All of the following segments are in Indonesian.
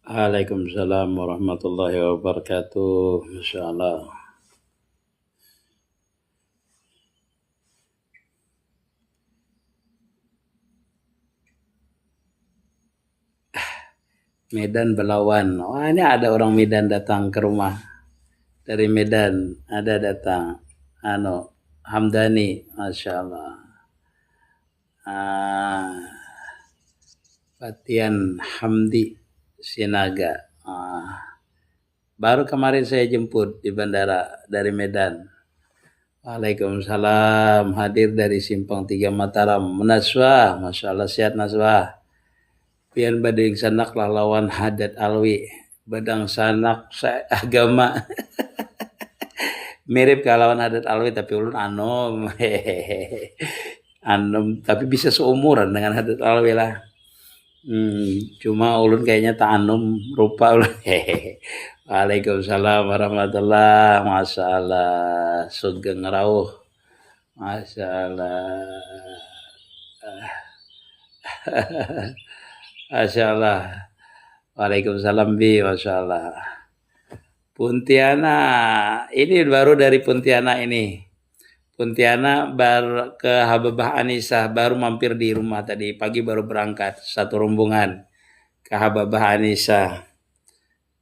Waalaikumsalam warahmatullahi wabarakatuh. Masya Allah. Medan Belawan. Wah, ini ada orang Medan datang ke rumah. Dari Medan ada datang. Hamdani, Masya Allah. Batian Hamdi Sinaga. Baru kemarin saya jemput di bandara dari Medan. Waalaikumsalam. Hadir dari Simpang 3 Mataram. Naswa, Masya Allah, sehat Naswa. Pian bading sanak lawan Hadat Alwi. Badang sanak agama. Mirip lawan Hadat Alwi tapi ulun anom. Anom tapi bisa seumuran dengan Hadat Alwi lah. Cuma ulun kayaknya tak anom rupa ulun. Waalaikumsalam warahmatullahi. Masya Allah. Sugeng rauh. Masya Allah. Masya Allah. Waalaikumsalam bi. Masya Allah. Pontianak. Ini baru dari Pontianak ini. Pontianak baru ke Hababah Anissa. Baru mampir di rumah tadi. Pagi baru berangkat. Satu rombongan ke Hababah Anissa.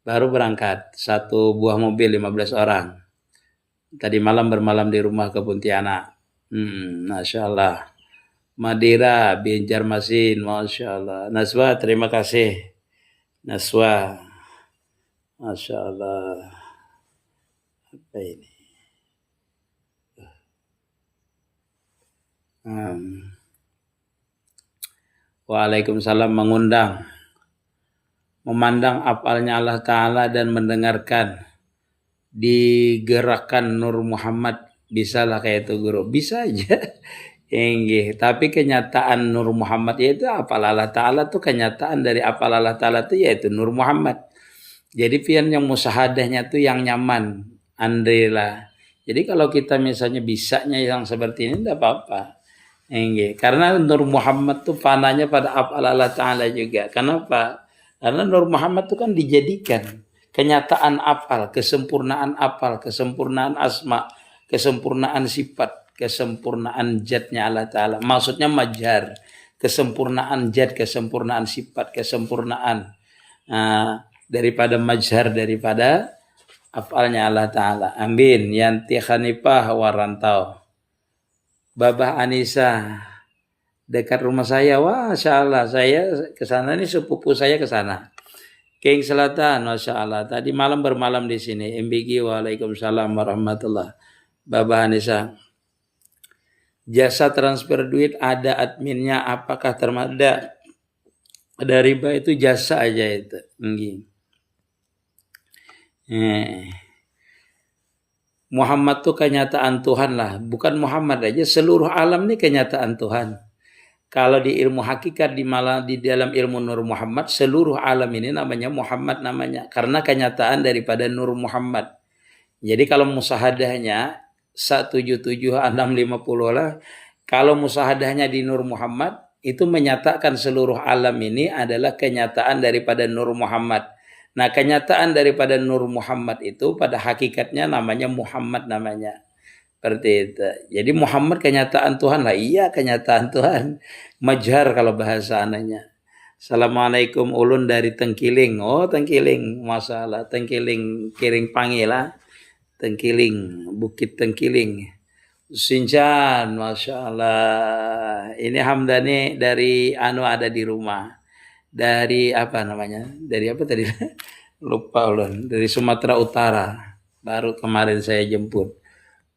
Baru berangkat. Satu buah mobil 15 orang. Tadi malam bermalam di rumah ke Pontianak. Masya Allah. Madira, Banjarmasin, Masya Allah. Naswa, terima kasih. Naswa, Masya Allah. Apa ini? Waalaikumsalam, mengundang. Memandang apalnya Allah Ta'ala dan mendengarkan. Digerakkan Nur Muhammad. Bisalah kayak itu guru. Bisa aja. Tapi kenyataan Nur Muhammad yaitu apal Allah Ta'ala tuh kenyataan dari apal Allah Ta'ala tuh yaitu Nur Muhammad. Jadi pian yang musahadahnya tuh yang nyaman. Andrilah. Jadi kalau kita misalnya bisanya yang seperti ini tidak apa-apa. Karena Nur Muhammad tuh panahnya pada apal Allah Ta'ala juga. Kenapa? Karena Nur Muhammad tuh kan dijadikan kenyataan apal, kesempurnaan asma, kesempurnaan sifat, kesempurnaan zatnya Allah Ta'ala. Maksudnya majar, kesempurnaan zat, kesempurnaan sifat, kesempurnaan daripada majar, daripada afalnya Allah Ta'ala. Amin. Yanti Hanifah Warantau. Babah Anissa dekat rumah saya. Wah, Masya Allah, saya kesana nih, sepupu saya kesana. King Selatan, Masya Allah. Tadi malam bermalam di sini. MBG, Waalaikumsalam warahmatullah. Babah Anissa. Jasa transfer duit ada adminnya, apakah termasuk ada riba? Itu jasa aja itu. Muhammad tuh kenyataan Tuhan lah. Bukan Muhammad aja, seluruh alam nih kenyataan Tuhan. Kalau di ilmu hakikat di dalam ilmu Nur Muhammad, seluruh alam ini namanya Muhammad namanya. Karena kenyataan daripada Nur Muhammad. Jadi kalau musahadahnya 177650 lah. Kalau musahadahnya di Nur Muhammad, itu menyatakan seluruh alam ini adalah kenyataan daripada Nur Muhammad. Nah, kenyataan daripada Nur Muhammad itu pada hakikatnya namanya Muhammad namanya. Seperti itu. Jadi Muhammad kenyataan Tuhan lah. Iya, kenyataan Tuhan. Majar kalau bahasa anaknya. Assalamualaikum, ulun dari Tengkiling. Oh, Tengkiling. Masalah Tengkiling, Kiring Pangilah. Tengkiling, Bukit Tengkiling. Sincan, Masya Allah. Ini Hamdani dari ada di rumah. Dari apa namanya? Dari apa tadi? Lupa ulun. Dari Sumatera Utara. Baru kemarin saya jemput.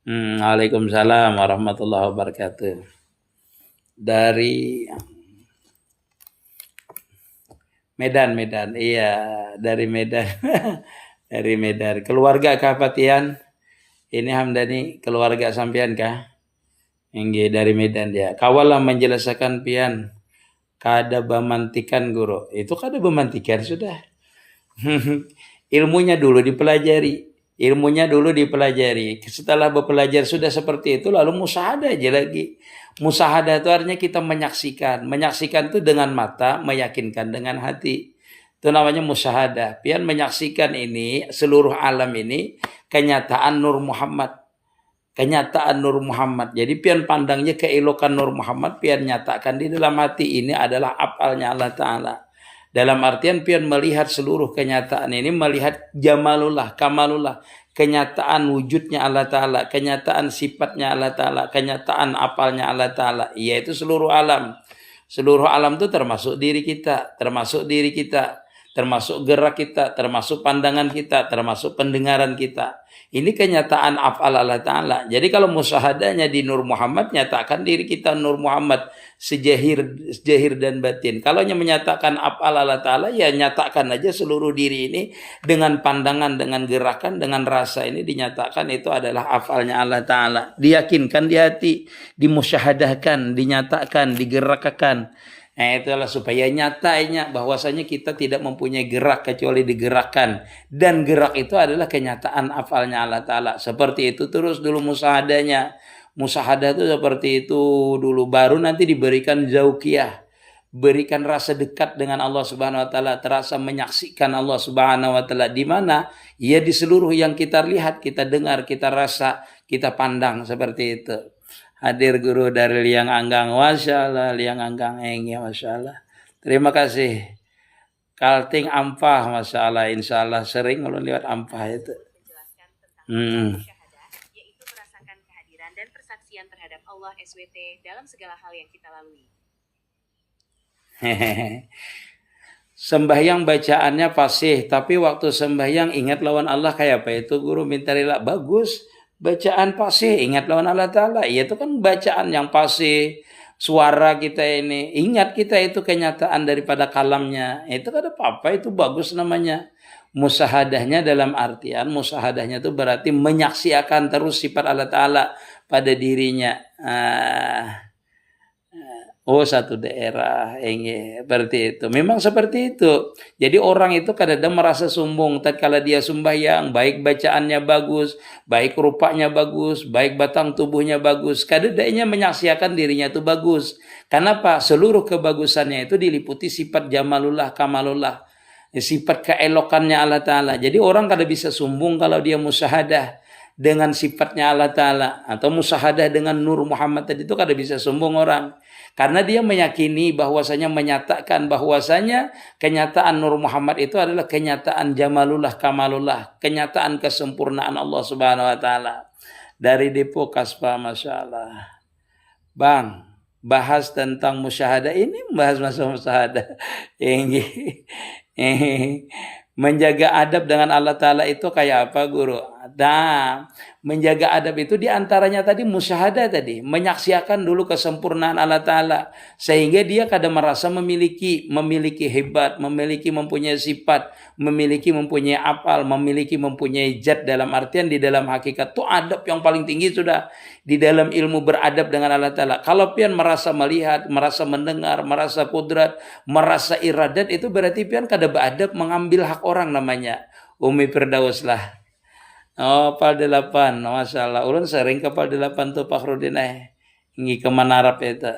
Waalaikumsalam warahmatullahi wabarakatuh. Dari Medan. Iya, dari Medan. Dari Medan. Keluarga Kapatian. Ini Hamdani keluarga sampian kah? Yang dari Medan dia. Kawalah menjelaskan pian. Kada bemantikan guru. Itu kada bemantikan sudah. Ilmunya dulu dipelajari. Setelah belajar sudah seperti itu, lalu musahadah aja lagi. Musahadah itu artinya kita menyaksikan. Menyaksikan itu dengan mata, meyakinkan dengan hati. Itu namanya musyahadah. Pian menyaksikan ini, seluruh alam ini, kenyataan Nur Muhammad. Kenyataan Nur Muhammad. Jadi pian pandangnya keelokan Nur Muhammad, pian nyatakan di dalam hati ini adalah apalnya Allah Ta'ala. Dalam artian pian melihat seluruh kenyataan ini, melihat jamalullah, kamalullah, kenyataan wujudnya Allah Ta'ala, kenyataan sifatnya Allah Ta'ala, kenyataan apalnya Allah Ta'ala, yaitu seluruh alam. Seluruh alam itu termasuk diri kita, termasuk diri kita, termasuk gerak kita, termasuk pandangan kita, termasuk pendengaran kita. Ini kenyataan af'al Allah Ta'ala. Jadi kalau musyahadahnya di Nur Muhammad, nyatakan diri kita Nur Muhammad sejahir dan batin. Kalau hanya menyatakan af'al Allah Ta'ala, ya nyatakan aja seluruh diri ini dengan pandangan, dengan gerakan, dengan rasa ini dinyatakan itu adalah af'alnya Allah Ta'ala. Diyakinkan di hati, dimusyahadahkan, dinyatakan, digerakkan. Nah, itulah supaya nyatanya bahwasanya kita tidak mempunyai gerak kecuali digerakkan, dan gerak itu adalah kenyataan afalnya Allah Ta'ala. Seperti itu terus dulu musahadahnya. Musahadah itu seperti itu dulu, baru nanti diberikan zauqiyah, berikan rasa dekat dengan Allah Subhanahu wa taala, terasa menyaksikan Allah Subhanahu wa taala di mana? Ya di seluruh yang kita lihat, kita dengar, kita rasa, kita pandang, seperti itu. Hadir guru dari Liang Anggang, Masya Allah, Liang Anggang ya Masya Allah. Terima kasih. Kalting Ampah, Masya Allah, insya Allah sering kalau lewat Ampah itu. Menjelaskan tentang syahadah, yaitu merasakan kehadiran dan persaksian terhadap Allah SWT dalam segala hal yang kita lalui. Sembahyang bacaannya fasih, tapi waktu sembahyang ingat lawan Allah kayak apa itu guru? Minta rela, bagus. Bacaan fasih, ingat lawan Allah Ta'ala. Ya itu kan bacaan yang fasih. Suara kita ini, ingat kita itu kenyataan daripada kalamnya. Itu kan apa-apa, itu bagus namanya. Musahadahnya dalam artian, musahadahnya itu berarti menyaksikan terus sifat Allah Ta'ala pada dirinya. Oh satu daerah, seperti itu. Memang seperti itu. Jadi orang itu kadang-kadang merasa sombong tatkala dia sembahyang, baik bacaannya bagus, baik rupanya bagus, baik batang tubuhnya bagus. Kadang-kadangnya menyaksikan dirinya itu bagus. Kenapa? Seluruh kebagusannya itu diliputi sifat jamalullah, kamalullah, sifat keelokannya Allah Ta'ala. Jadi orang kadang bisa sombong kalau dia musyahadah dengan sifatnya Allah Ta'ala, atau musyahadah dengan Nur Muhammad tadi, itu kadang bisa sombong orang. Karena dia meyakini bahwasanya, menyatakan bahwasanya kenyataan Nur Muhammad itu adalah kenyataan jamalullah, kamalullah, kenyataan kesempurnaan Allah Subhanahu wa taala. Dari Depo Kaspa, Masya Allah. Bang, bahas tentang musyahadah ini, bahas masalah musyahadah. Menjaga adab dengan Allah Ta'ala itu kayak apa guru? Nah, menjaga adab itu diantaranya tadi musyahadah tadi. Menyaksikan dulu kesempurnaan Allah Ta'ala. Sehingga dia kadang merasa memiliki hebat, mempunyai sifat, mempunyai apal, mempunyai zat, dalam artian di dalam hakikat itu adab yang paling tinggi sudah. Di dalam ilmu beradab dengan Allah Ta'ala. Kalau pian merasa melihat, merasa mendengar, merasa kudrat, merasa iradat, itu berarti pian kada beradab mengambil hak orang namanya. Umi Firdaus lah. Oh, Pal 8. Masalah. Ulun sering ke Pal 8 tuh Pak Rudin Ingi ke Manarap itu.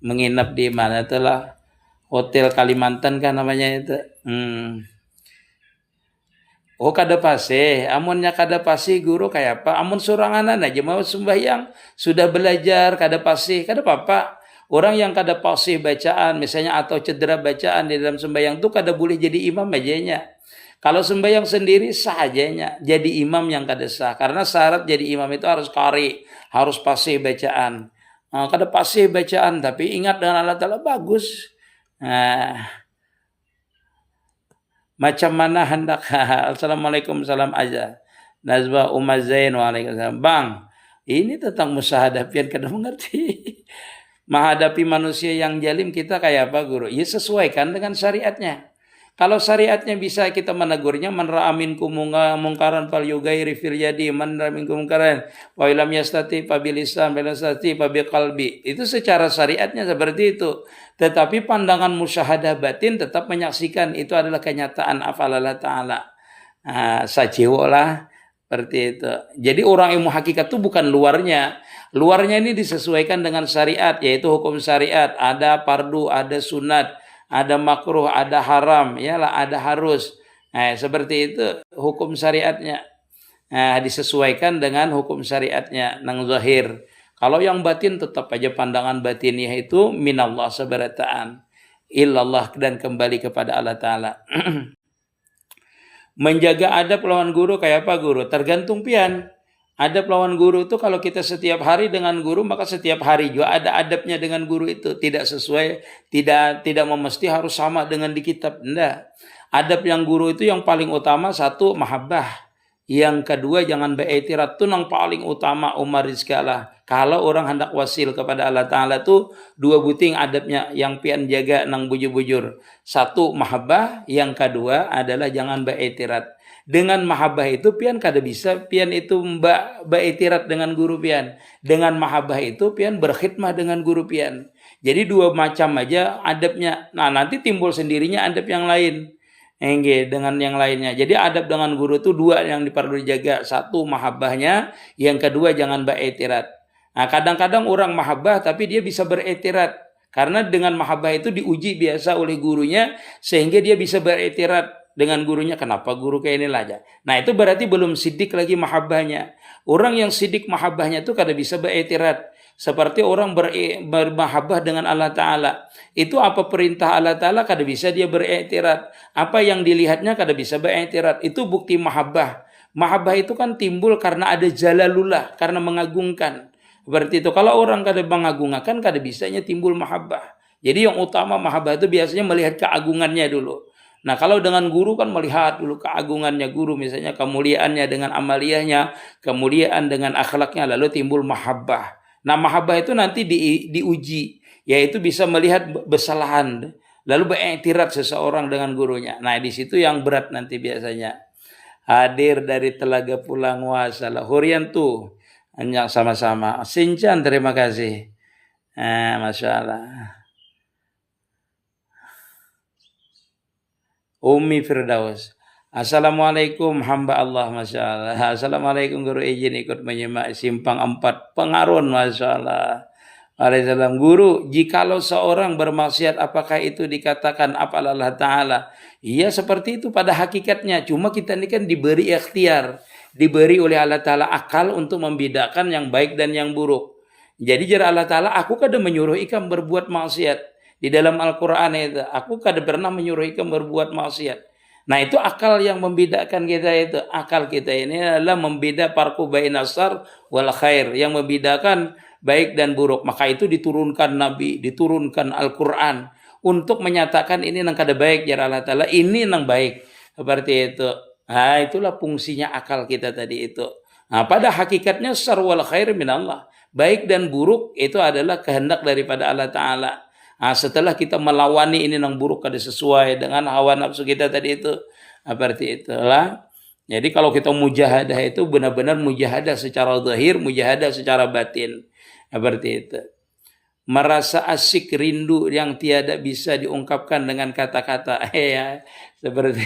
Menginap di mana itulah. Hotel Kalimantan kan namanya itu. Oh kada pasti, amunnya kada pasti guru kayak apa? Amun soranganan aja mau sembahyang, sudah belajar kada pasti, kada apa-apa. Orang yang kada pasti bacaan misalnya atau cedera bacaan di dalam sembahyang itu kada boleh jadi imam ajanya. Kalau sembahyang sendiri sah ajanya, jadi imam yang kada sah. Karena syarat jadi imam itu harus qari, harus pasti bacaan. Kada pasti bacaan tapi ingat dengan Allah Ta'ala bagus. Macam mana hendak Assalamualaikum salam aja Nazwa Umazain waalaikumsalam. Bang, ini tentang musyahadah pian kada mengerti. Menghadapi manusia yang jalim kita kayak apa guru? Ya sesuaikan dengan syariatnya. Kalau syariatnya bisa kita menegurnya, man ra'a minkum mungkaran falyughayyir fil yadi, man ra'a minkum mungkaran wa lam yastati fa bil lisan, wa lam yastati fa bil qalbi. Itu secara syariatnya seperti itu. Tetapi pandangan musyahadah batin tetap menyaksikan itu adalah kenyataan afal Allah Ta'ala. Sajiwolah seperti itu. Jadi orang ilmu hakikat itu bukan luarnya. Luarnya ini disesuaikan dengan syariat, yaitu hukum syariat. Ada fardu, ada sunat, ada makruh, ada haram, yalah ada harus. Nah, seperti itu hukum syariatnya. Nah, disesuaikan dengan hukum syariatnya nang zahir. Kalau yang batin tetap aja pandangan batinnya itu minallah seberataan. Illallah dan kembali kepada Allah Ta'ala. Menjaga adab lawan guru kayak apa guru? Tergantung pian. Adab lawan guru itu kalau kita setiap hari dengan guru, maka setiap hari juga ada adabnya dengan guru itu. Tidak sesuai, tidak memesti harus sama dengan di kitab. Enggak. Adab yang guru itu yang paling utama satu mahabbah. Yang kedua jangan be'etirat, itu yang paling utama umar rizkalah. Kalau orang hendak wasil kepada Allah Ta'ala tuh dua buting adabnya yang pian jaga nang bujur-bujur. Satu mahabbah, yang kedua adalah jangan be'etirat. Dengan mahabbah itu pian kada bisa pian itu be'etirat dengan guru pian. Dengan mahabbah itu pian berkhidmah dengan guru pian. Jadi dua macam aja adabnya. Nah nanti timbul sendirinya adab yang lain. Dengan yang lainnya. Jadi adab dengan guru itu dua yang perlu dijaga. Satu mahabbahnya, yang kedua jangan be'etirat. Nah, kadang-kadang orang mahabbah tapi dia bisa be'etirat. Karena dengan mahabbah itu diuji biasa oleh gurunya sehingga dia bisa be'etirat dengan gurunya. Kenapa guru kayak ini aja? Nah, itu berarti belum sidik lagi mahabbahnya. Orang yang sidik mahabbahnya itu kada bisa be'etirat. Seperti orang bermahabbah dengan Allah Ta'ala. Itu apa perintah Allah Ta'ala kada bisa dia berektirat. Apa yang dilihatnya kada bisa berektirat. Itu bukti mahabbah. Mahabbah itu kan timbul karena ada jalalullah, karena mengagungkan. Berarti itu kalau orang kada mengagungkan kada bisanya timbul mahabbah. Jadi yang utama mahabbah itu biasanya melihat keagungannya dulu. Nah kalau dengan guru kan melihat dulu keagungannya guru, misalnya kemuliaannya dengan amaliyahnya, kemuliaan dengan akhlaknya, lalu timbul mahabbah. Nah mahabbah itu nanti diuji, yaitu bisa melihat kesalahan, lalu berektirat seseorang dengan gurunya. Nah di situ yang berat nanti biasanya. Hadir dari Telaga Pulang Wasalah. Huriantu, hanya sama-sama. Sincan, terima kasih. Masya Allah. Umi Firdaus. Assalamualaikum hamba Allah, Masya Allah. Assalamualaikum guru, izin ikut menyimak simpang 4 pengarun, Masya Allah. Waalaikumsalam. Guru, jikalau seorang bermaksiat apakah itu dikatakan apa Allah Ta'ala? Iya seperti itu pada hakikatnya. Cuma kita ini kan diberi ikhtiar. Diberi oleh Allah Ta'ala akal untuk membedakan yang baik dan yang buruk. Jadi jara Allah Ta'ala, aku kada menyuruh ikam berbuat maksiat. Di dalam Al-Quran itu, aku kada pernah menyuruh ikam berbuat maksiat. Nah itu akal yang membedakan kita itu. Akal kita ini adalah membeda farqu bainas syarr wal khair, yang membedakan baik dan buruk. Maka itu diturunkan Nabi, diturunkan Al-Quran untuk menyatakan ini nang kada baik ya Allah Ta'ala, ini nang baik. Seperti itu. Nah itulah fungsinya akal kita tadi itu. Nah pada hakikatnya syarr wal khair minallah. Baik dan buruk itu adalah kehendak daripada Allah Ta'ala. Nah, setelah kita melawani ini yang buruk kada sesuai dengan hawa nafsu kita tadi itu, seperti itulah. Jadi kalau kita mujahadah itu benar-benar mujahadah secara zahir, mujahadah secara batin, seperti itu. Merasa asik, rindu yang tiada bisa diungkapkan dengan kata-kata. Ya, seperti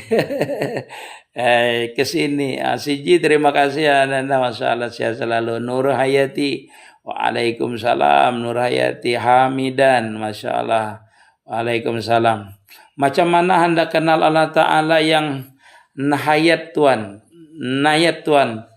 kesini. Siji, terima kasih Anda, Masya Allah, sehat selalu. Nur Hayati. Waalaikumsalam Nur Hayati Hamidan, Masya Allah. Waalaikumsalam. Macam mana Anda kenal Allah Ta'ala yang nahayat Tuhan? Nayat Tuhan.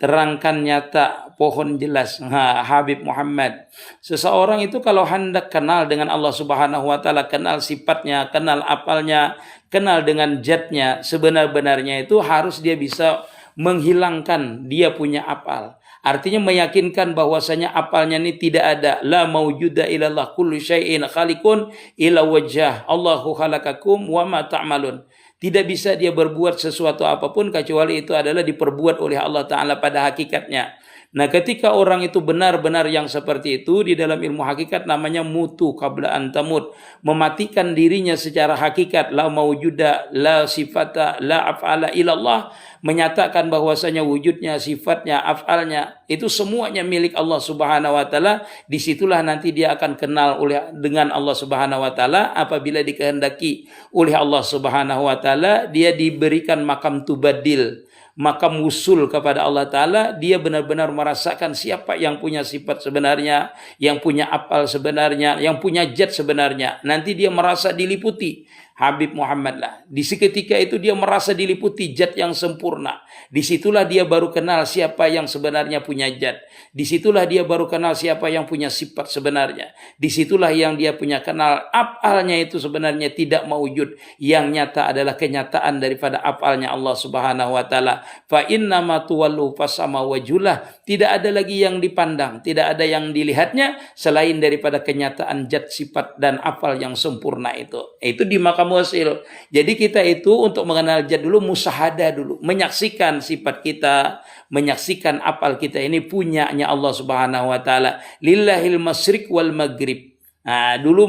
Terangkan nyata, pohon jelas. Habib Muhammad. Seseorang itu kalau hendak kenal dengan Allah Subhanahu Wa Ta'ala, kenal sifatnya, kenal apalnya, kenal dengan zatnya, sebenar-benarnya itu harus dia bisa menghilangkan dia punya apal. Artinya meyakinkan bahwasanya apalnya ini tidak ada. La mawjuda ilallah kullu syai'in khaliqun ila wajah. Allahu khalaqakum wa ma ta'malun. Tidak bisa dia berbuat sesuatu apapun kecuali itu adalah diperbuat oleh Allah Ta'ala pada hakikatnya. Nah ketika orang itu benar-benar yang seperti itu, di dalam ilmu hakikat namanya mutu qabla antamut. Mematikan dirinya secara hakikat. La mawjuda, la sifata, la af'ala ilallah. Menyatakan bahwasanya wujudnya, sifatnya, af'alnya itu semuanya milik Allah Subhanahu Wa Ta'ala. Disitulah nanti dia akan kenal dengan Allah Subhanahu Wa Ta'ala. Apabila dikehendaki oleh Allah Subhanahu Wa Ta'ala, dia diberikan makam tubadil. makam wusul kepada Allah Ta'ala, dia benar-benar merasakan siapa yang punya sifat sebenarnya, yang punya afal sebenarnya, yang punya zat sebenarnya. Nanti dia merasa diliputi Habib Muhammad lah. Di seketika itu dia merasa diliputi zat yang sempurna. Disitulah dia baru kenal siapa yang sebenarnya punya zat. Disitulah dia baru kenal siapa yang punya sifat sebenarnya. Disitulah yang dia punya kenal afalnya itu sebenarnya tidak mewujud. Yang nyata adalah kenyataan daripada afalnya Allah Subhanahu wa Ta'ala. Fa innama tuwallu fasama wajulah. Tidak ada lagi yang dipandang, tidak ada yang dilihatnya selain daripada kenyataan zat, sifat dan afal yang sempurna itu. Itu di makam wasil. Jadi kita itu untuk mengenal zat dulu musyahadah dulu, menyaksikan sifat kita, menyaksikan afal kita ini punyanya Allah Subhanahu wa Ta'ala. Lillahil masyriq wal maghrib. Nah, dulu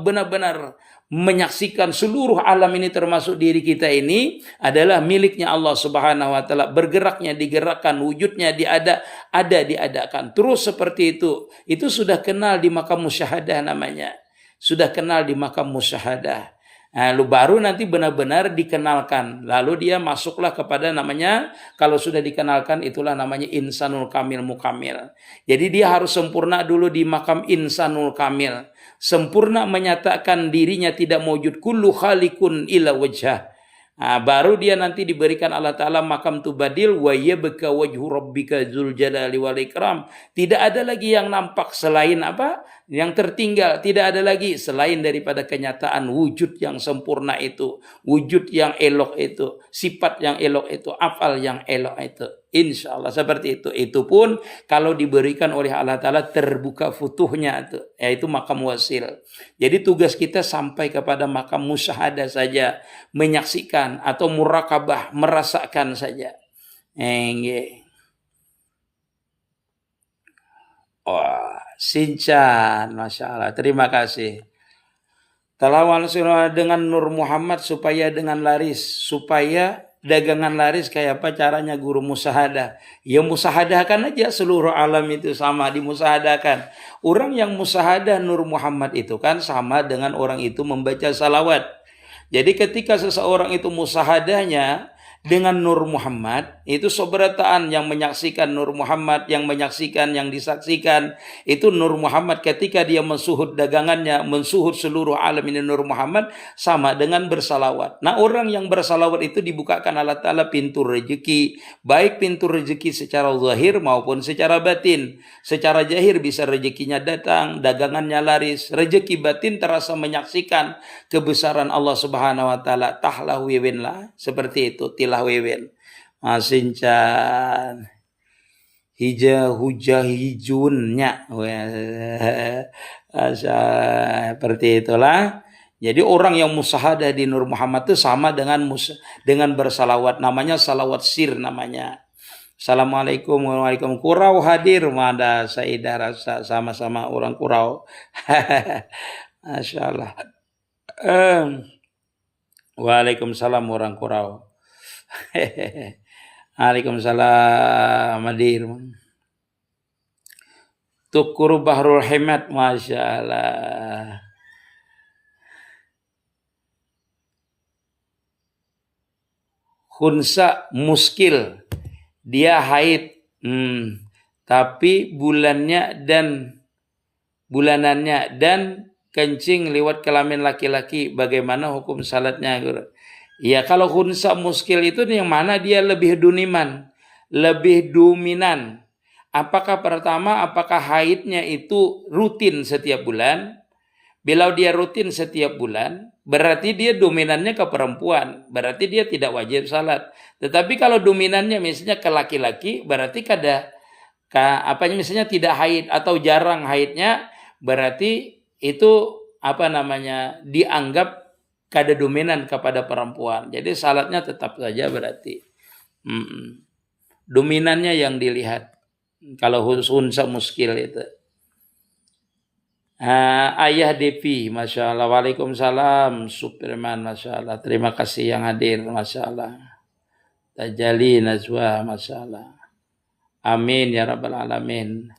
benar-benar menyaksikan seluruh alam ini termasuk diri kita ini adalah miliknya Allah Subhanahu wa Ta'ala. Bergeraknya digerakkan, wujudnya diadakan. Terus seperti itu sudah kenal di makam musyahadah namanya. Sudah kenal di makam musyahadah. Lalu baru nanti benar-benar dikenalkan. Lalu dia masuklah kepada namanya, kalau sudah dikenalkan itulah namanya insanul kamil mukamil. Jadi dia harus sempurna dulu di makam insanul kamil. Sempurna menyatakan dirinya tidak mewujud kullu khalikun illa wajhah. Baru dia nanti diberikan Allah Ta'ala makam tubadil wa yabka wajhu rabbika dzul jalali wal ikram. Tidak ada lagi yang nampak selain apa? Yang tertinggal, tidak ada lagi selain daripada kenyataan wujud yang sempurna itu, wujud yang elok itu, sifat yang elok itu, afal yang elok itu. Insya Allah seperti itu. Itu pun kalau diberikan oleh Allah Ta'ala terbuka futuhnya itu, yaitu makam wasil. Jadi tugas kita sampai kepada makam musyahadah saja, menyaksikan atau murakabah, merasakan saja. Wah, Sinchan, Masya Allah, terima kasih. Talawal surah dengan Nur Muhammad supaya dengan laris, supaya dagangan laris kayak apa caranya guru musahadah. Ya musahadahkan aja seluruh alam itu sama dimusahadahkan. Orang yang musahadah Nur Muhammad itu kan sama dengan orang itu membaca salawat. Jadi ketika seseorang itu musahadahnya dengan Nur Muhammad, itu soberataan yang menyaksikan Nur Muhammad, yang menyaksikan, yang disaksikan, itu Nur Muhammad ketika dia mensuhud dagangannya, mensuhud seluruh alam ini Nur Muhammad, sama dengan bersalawat. Nah orang yang bersalawat itu dibukakan Allah Ta'ala pintu rezeki, baik pintu rezeki secara zahir maupun secara batin. Secara zahir bisa rezekinya datang, dagangannya laris, rezeki batin terasa menyaksikan kebesaran Allah Subhanahu wa Ta'ala. Tahlah wiwin lah, seperti itu, tilah wiwin. Masincan hijau hijunnya seperti itulah. Jadi orang yang musahadah di Nur Muhammad itu sama dengan bersalawat, namanya salawat sir namanya. Assalamualaikum warahmatullahi wabarakatuh. Kurau hadir mada Saidah rasa sama-sama orang Kurau. Masya Allah. Waalaikumsalam orang Kurau. Waalaikumsalam hadir. Tukur Bahrul Himat, Masya Allah. Khunsa muskil, dia haid, tapi bulanannya dan kencing lewat kelamin laki-laki, bagaimana hukum salatnya, Guru? Ya kalau khunsa muskil itu yang mana dia lebih dominan. Apakah haidnya itu rutin setiap bulan? Bila dia rutin setiap bulan, berarti dia dominannya ke perempuan, berarti dia tidak wajib salat. Tetapi kalau dominannya misalnya ke laki-laki, berarti misalnya tidak haid atau jarang haidnya, berarti itu dianggap kada dominan kepada perempuan. Jadi salatnya tetap saja berarti. Dominannya yang dilihat. Kalau unsa muskil itu. Ayah Devi, Masya Allah. Waalaikumsalam Superman, Masya Allah. Terima kasih yang hadir, Masya Allah. Tajali Najwa, Masya Allah. Amin ya Rabbal Alamin.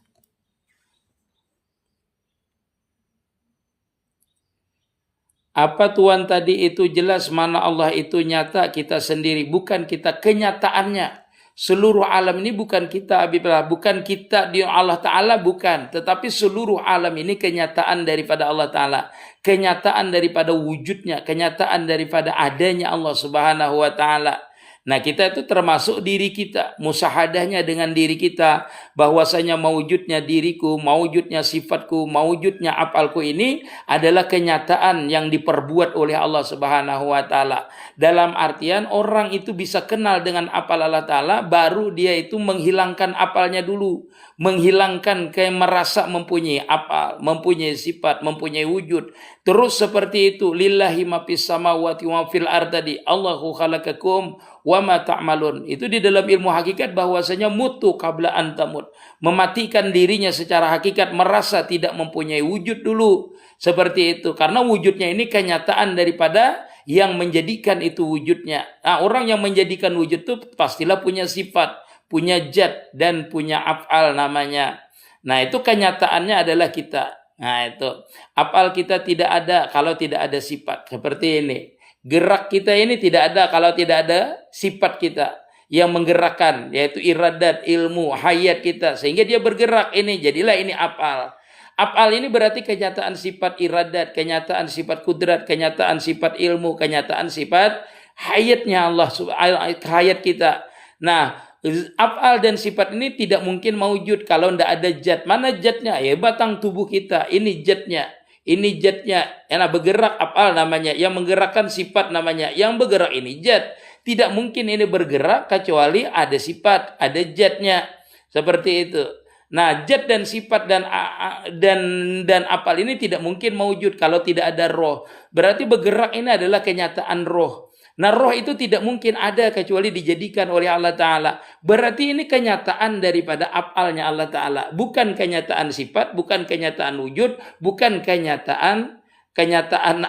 Apa Tuhan tadi itu jelas mana Allah itu nyata, kita sendiri, bukan kita kenyataannya. Seluruh alam ini bukan kita, Habibullah, bukan kita di Allah Ta'ala, bukan. Tetapi seluruh alam ini kenyataan daripada Allah Ta'ala. Kenyataan daripada wujudnya, kenyataan daripada adanya Allah Subhanahu Wa Ta'ala. Nah, kita itu termasuk diri kita, musahadahnya dengan diri kita, bahwasanya mewujudnya diriku, mewujudnya sifatku, mewujudnya apalku ini adalah kenyataan yang diperbuat oleh Allah Subhanahu wa taala. Dalam artian orang itu bisa kenal dengan apal Allah taala, baru dia itu menghilangkan apalnya dulu, menghilangkan merasa mempunyai apal, mempunyai sifat, mempunyai wujud. Terus seperti itu, lillahi ma fis samawati wa fil ardi, Allahu khalaqakum wa ma ta'malun. Itu di dalam ilmu hakikat bahwasanya mutu qabla an tamut. Mematikan dirinya secara hakikat, merasa tidak mempunyai wujud dulu. Seperti itu. Karena wujudnya ini kenyataan daripada yang menjadikan itu wujudnya. Nah, orang yang menjadikan wujud itu pastilah punya sifat, punya zat, dan punya af'al namanya. Nah, itu kenyataannya adalah kita. Nah, itu. Af'al kita tidak ada kalau tidak ada sifat. Seperti ini. Gerak kita ini tidak ada kalau tidak ada sifat kita yang menggerakkan, yaitu iradat, ilmu, hayat kita, sehingga dia bergerak ini, jadilah ini af'al. Af'al ini berarti kenyataan sifat iradat, kenyataan sifat kudrat, kenyataan sifat ilmu, kenyataan sifat hayatnya Allah, hayat kita. Nah, af'al dan sifat ini tidak mungkin mewujud kalau tidak ada zat. Mana zatnya? Ya batang tubuh kita, ini zatnya. Ini zatnya, yang bergerak af'al namanya, yang menggerakkan sifat namanya, yang bergerak ini zat. Tidak mungkin ini bergerak kecuali ada sifat, ada zatnya. Seperti itu. Nah, zat dan sifat dan af'al ini tidak mungkin mewujud kalau tidak ada roh. Berarti bergerak ini adalah kenyataan roh. Nah, roh itu tidak mungkin ada kecuali dijadikan oleh Allah Ta'ala. Berarti ini kenyataan daripada af'alnya Allah Ta'ala. Bukan kenyataan sifat, bukan kenyataan wujud, bukan kenyataan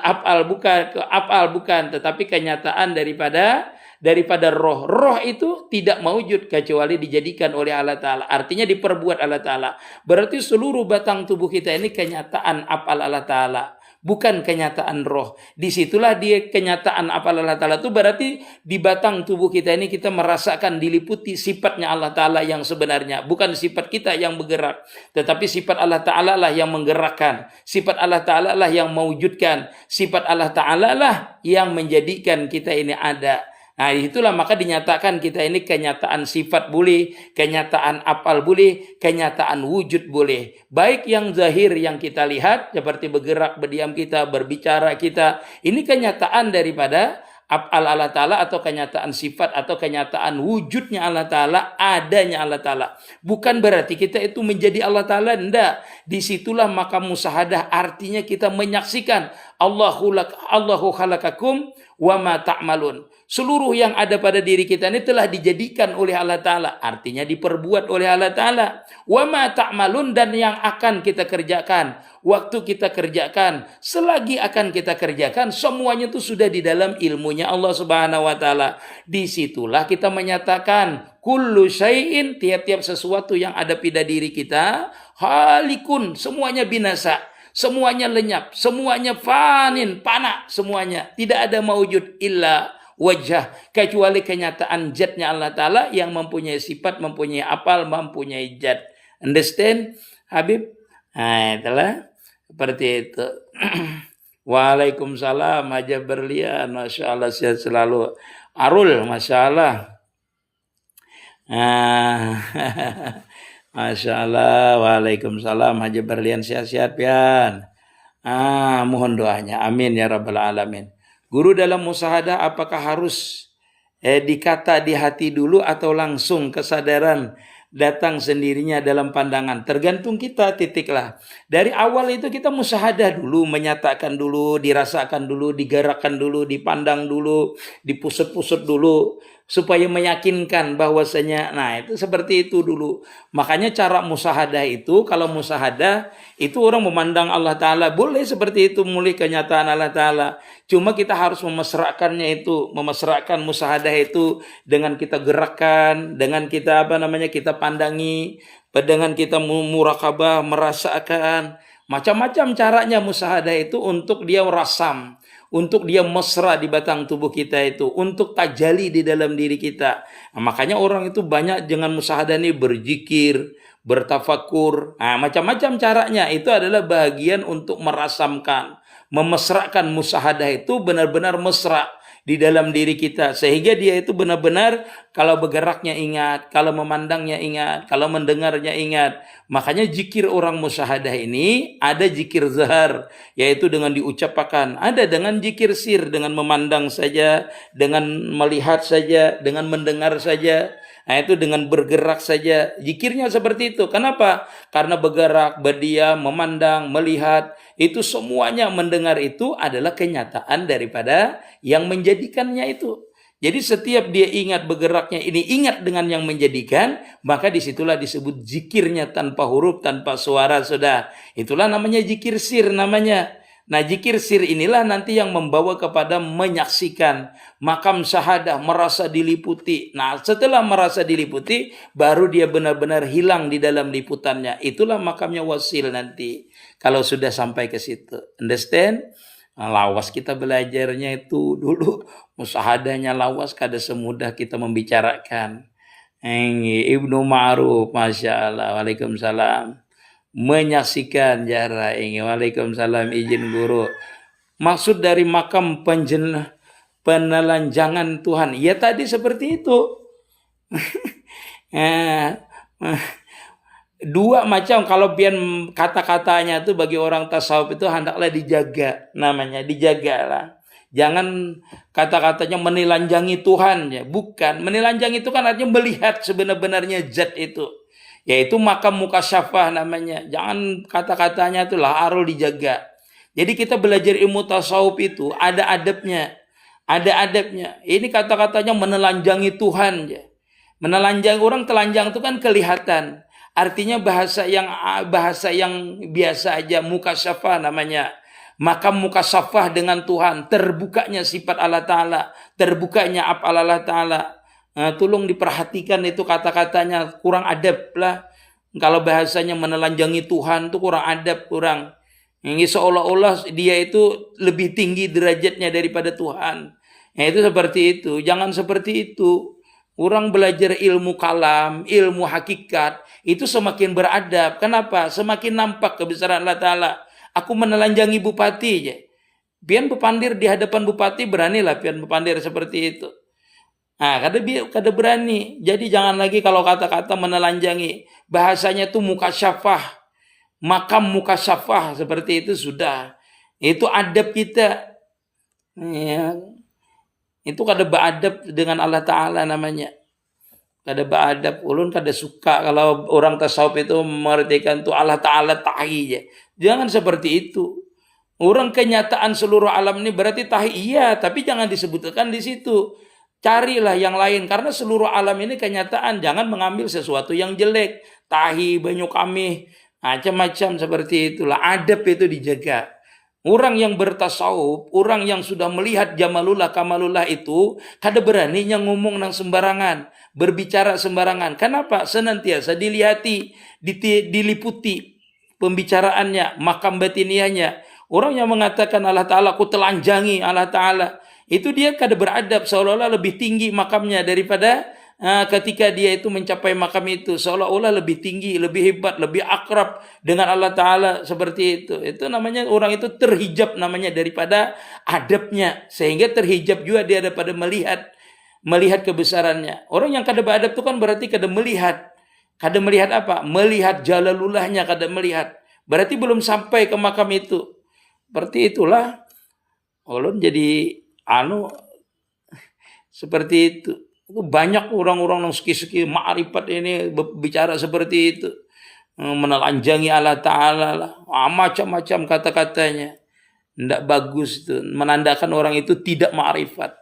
af'al bukan, tetapi kenyataan daripada roh. Roh itu tidak mewujud kecuali dijadikan oleh Allah Ta'ala. Artinya diperbuat Allah Ta'ala. Berarti seluruh batang tubuh kita ini kenyataan af'al Allah Ta'ala, bukan kenyataan roh. Disitulah dia kenyataan af'al Allah Ta'ala itu berarti di batang tubuh kita ini kita merasakan diliputi sifatnya Allah Ta'ala yang sebenarnya. Bukan sifat kita yang bergerak, tetapi sifat Allah Ta'ala lah yang menggerakkan. Sifat Allah Ta'ala lah yang mewujudkan. Sifat Allah Ta'ala lah yang menjadikan kita ini ada. Nah, itulah maka dinyatakan kita ini kenyataan sifat boleh, kenyataan af'al boleh, kenyataan wujud boleh. Baik yang zahir yang kita lihat seperti bergerak, berdiam kita, berbicara kita, ini kenyataan daripada af'al Allah Ta'ala atau kenyataan sifat atau kenyataan wujudnya Allah Ta'ala, adanya Allah Ta'ala. Bukan berarti kita itu menjadi Allah Ta'ala, enggak. Disitulah maka musahadah, artinya kita menyaksikan Allahu khalaqakum wa ma ta'malun. Seluruh yang ada pada diri kita ini telah dijadikan oleh Allah Ta'ala. Artinya diperbuat oleh Allah Ta'ala. Wa ma ta'malun, dan yang akan kita kerjakan. Waktu kita kerjakan, selagi akan kita kerjakan, semuanya itu sudah di dalam ilmunya Allah Subhanahu wa Ta'ala. Disitulah kita menyatakan kullu syai'in, tiap-tiap sesuatu yang ada pada diri kita, halikun, semuanya binasa. Semuanya lenyap, semuanya fanin, fana, semuanya. Tidak ada mawujud illa wajah, kecuali kenyataan zatnya Allah Ta'ala yang mempunyai sifat, mempunyai af'al, mempunyai zat. Understand, Habib? Nah, itulah seperti itu. Waalaikumsalam, Haja Berlian, Masya Allah, sehat selalu. Arul, Masya Allah. Masya Allah, waalaikumsalam, Haji Berlian, sehat-sehat pian. Mohon doanya, amin ya rabbal alamin. Guru dalam musahadah apakah harus dikata di hati dulu atau langsung kesadaran datang sendirinya dalam pandangan? Tergantung kita, titiklah. Dari awal itu kita musahadah dulu, menyatakan dulu, dirasakan dulu, digerakkan dulu, dipandang dulu, dipusut-pusut dulu, supaya meyakinkan bahwasanya, nah itu seperti itu dulu. Makanya cara musahadah itu, kalau musahadah itu orang memandang Allah Ta'ala, boleh seperti itu, mulai kenyataan Allah Ta'ala. Cuma kita harus memesrakannya itu, memesrakan musahadah itu dengan kita gerakkan, dengan kita kita pandangi, dengan kita murakabah, merasakan. Macam-macam caranya musahadah itu untuk dia rasam, untuk dia mesra di batang tubuh kita itu, untuk tajali di dalam diri kita. Nah, makanya orang itu banyak dengan musyahadah ini berzikir, bertafakur, nah, macam-macam caranya. Itu adalah bagian untuk merasamkan, memesrakan musyahadah itu benar-benar mesra di dalam diri kita, sehingga dia itu benar-benar kalau bergeraknya ingat, kalau memandangnya ingat, kalau mendengarnya ingat. Makanya zikir orang musyahadah ini ada zikir zahar, yaitu dengan diucapkan, ada dengan zikir sir, dengan memandang saja, dengan melihat saja, dengan mendengar saja. Nah, itu dengan bergerak saja. Zikirnya seperti itu. Kenapa? Karena bergerak, berdiam, memandang, melihat, itu semuanya mendengar itu adalah kenyataan daripada yang menjadikannya itu. Jadi setiap dia ingat bergeraknya ini, ingat dengan yang menjadikan, maka disitulah disebut zikirnya tanpa huruf, tanpa suara, sudah. Itulah namanya zikir sir namanya. Nah, zikir sir inilah nanti yang membawa kepada menyaksikan makam syahadah, merasa diliputi. Nah, setelah merasa diliputi, baru dia benar-benar hilang di dalam liputannya. Itulah makamnya wasil nanti. Kalau sudah sampai ke situ. Understand? Nah, lawas kita belajarnya itu dulu. Musyahadahnya lawas kada semudah kita membicarakan. Ibnu Ma'ruf, Masya Allah. Waalaikumsalam. Menyaksikan jarak ini. Waalaikumsalam, izin guru. Maksud dari makam penelanjangan Tuhan, ya tadi seperti itu. Dua macam, kalau pian kata-katanya itu bagi orang tasawuf itu hendaklah dijaga, namanya dijagalah. Jangan kata-katanya menelanjangi Tuhan, ya bukan. Menelanjangi itu kan artinya melihat sebenar-benarnya zat itu, yaitu makam mukasyafah namanya. Jangan kata-katanya itu lah, harus dijaga. Jadi kita belajar ilmu tasawuf itu ada adabnya. Ada adabnya. Ini kata-katanya menelanjangi Tuhan. Ya. Menelanjang, orang telanjang itu kan kelihatan. Artinya bahasa yang biasa aja, mukasyafah namanya. Makam mukasyafah dengan Tuhan, terbukanya sifat Allah Ta'ala, terbukanya af'al Allah Ta'ala. Tolong diperhatikan itu kata-katanya, kurang adab lah. Kalau bahasanya menelanjangi Tuhan itu kurang adab, kurang. Ini seolah-olah dia itu lebih tinggi derajatnya daripada Tuhan. Nah, itu seperti itu. Jangan seperti itu. Orang belajar ilmu kalam, ilmu hakikat, itu semakin beradab. Kenapa? Semakin nampak kebesaran Allah Ta'ala. Aku menelanjangi bupati aja. Pian bepandir di hadapan bupati, beranilah pian bepandir seperti itu. Nah, kada berani. Jadi jangan lagi kalau kata-kata menelanjangi. Bahasanya itu mukasyafah. Makam mukasyafah seperti itu sudah. Itu adab kita. Ya. Itu kada beradab dengan Allah Ta'ala namanya. Kada beradab. Ulun kada suka kalau orang tasawuf itu mengartikan itu Allah Ta'ala tahi. Jangan seperti itu. Orang kenyataan seluruh alam ini berarti tahi. Iya, tapi jangan disebutkan di situ. Carilah yang lain. Karena seluruh alam ini kenyataan. Jangan mengambil sesuatu yang jelek. Tahi, banyu kami. Macam-macam seperti itulah. Adab itu dijaga. Orang yang bertasawuf, orang yang sudah melihat jamalullah, kamalullah itu, kada beraninya ngomong nang sembarangan, berbicara sembarangan. Kenapa? Senantiasa diliputi pembicaraannya, makam batiniahnya. Orang yang mengatakan Allah Ta'ala, aku telanjangi Allah Ta'ala, itu dia kada beradab, seolah-olah lebih tinggi makamnya daripada ketika dia itu mencapai makam itu, seolah-olah lebih tinggi, lebih hebat, lebih akrab dengan Allah Ta'ala seperti itu. Itu namanya orang itu terhijab namanya daripada adabnya, sehingga terhijab juga dia daripada melihat kebesarannya. Orang yang kada beradab itu kan berarti kada melihat apa? Melihat jalalullahnya, kada melihat. Berarti belum sampai ke makam itu. Seperti itulah. Ulun jadi seperti itu. Banyak orang-orang yang seki-seki ma'rifat ini bicara seperti itu. Menelanjangi Allah Ta'ala lah. Macam-macam kata-katanya. Tidak bagus itu. Menandakan orang itu tidak ma'rifat.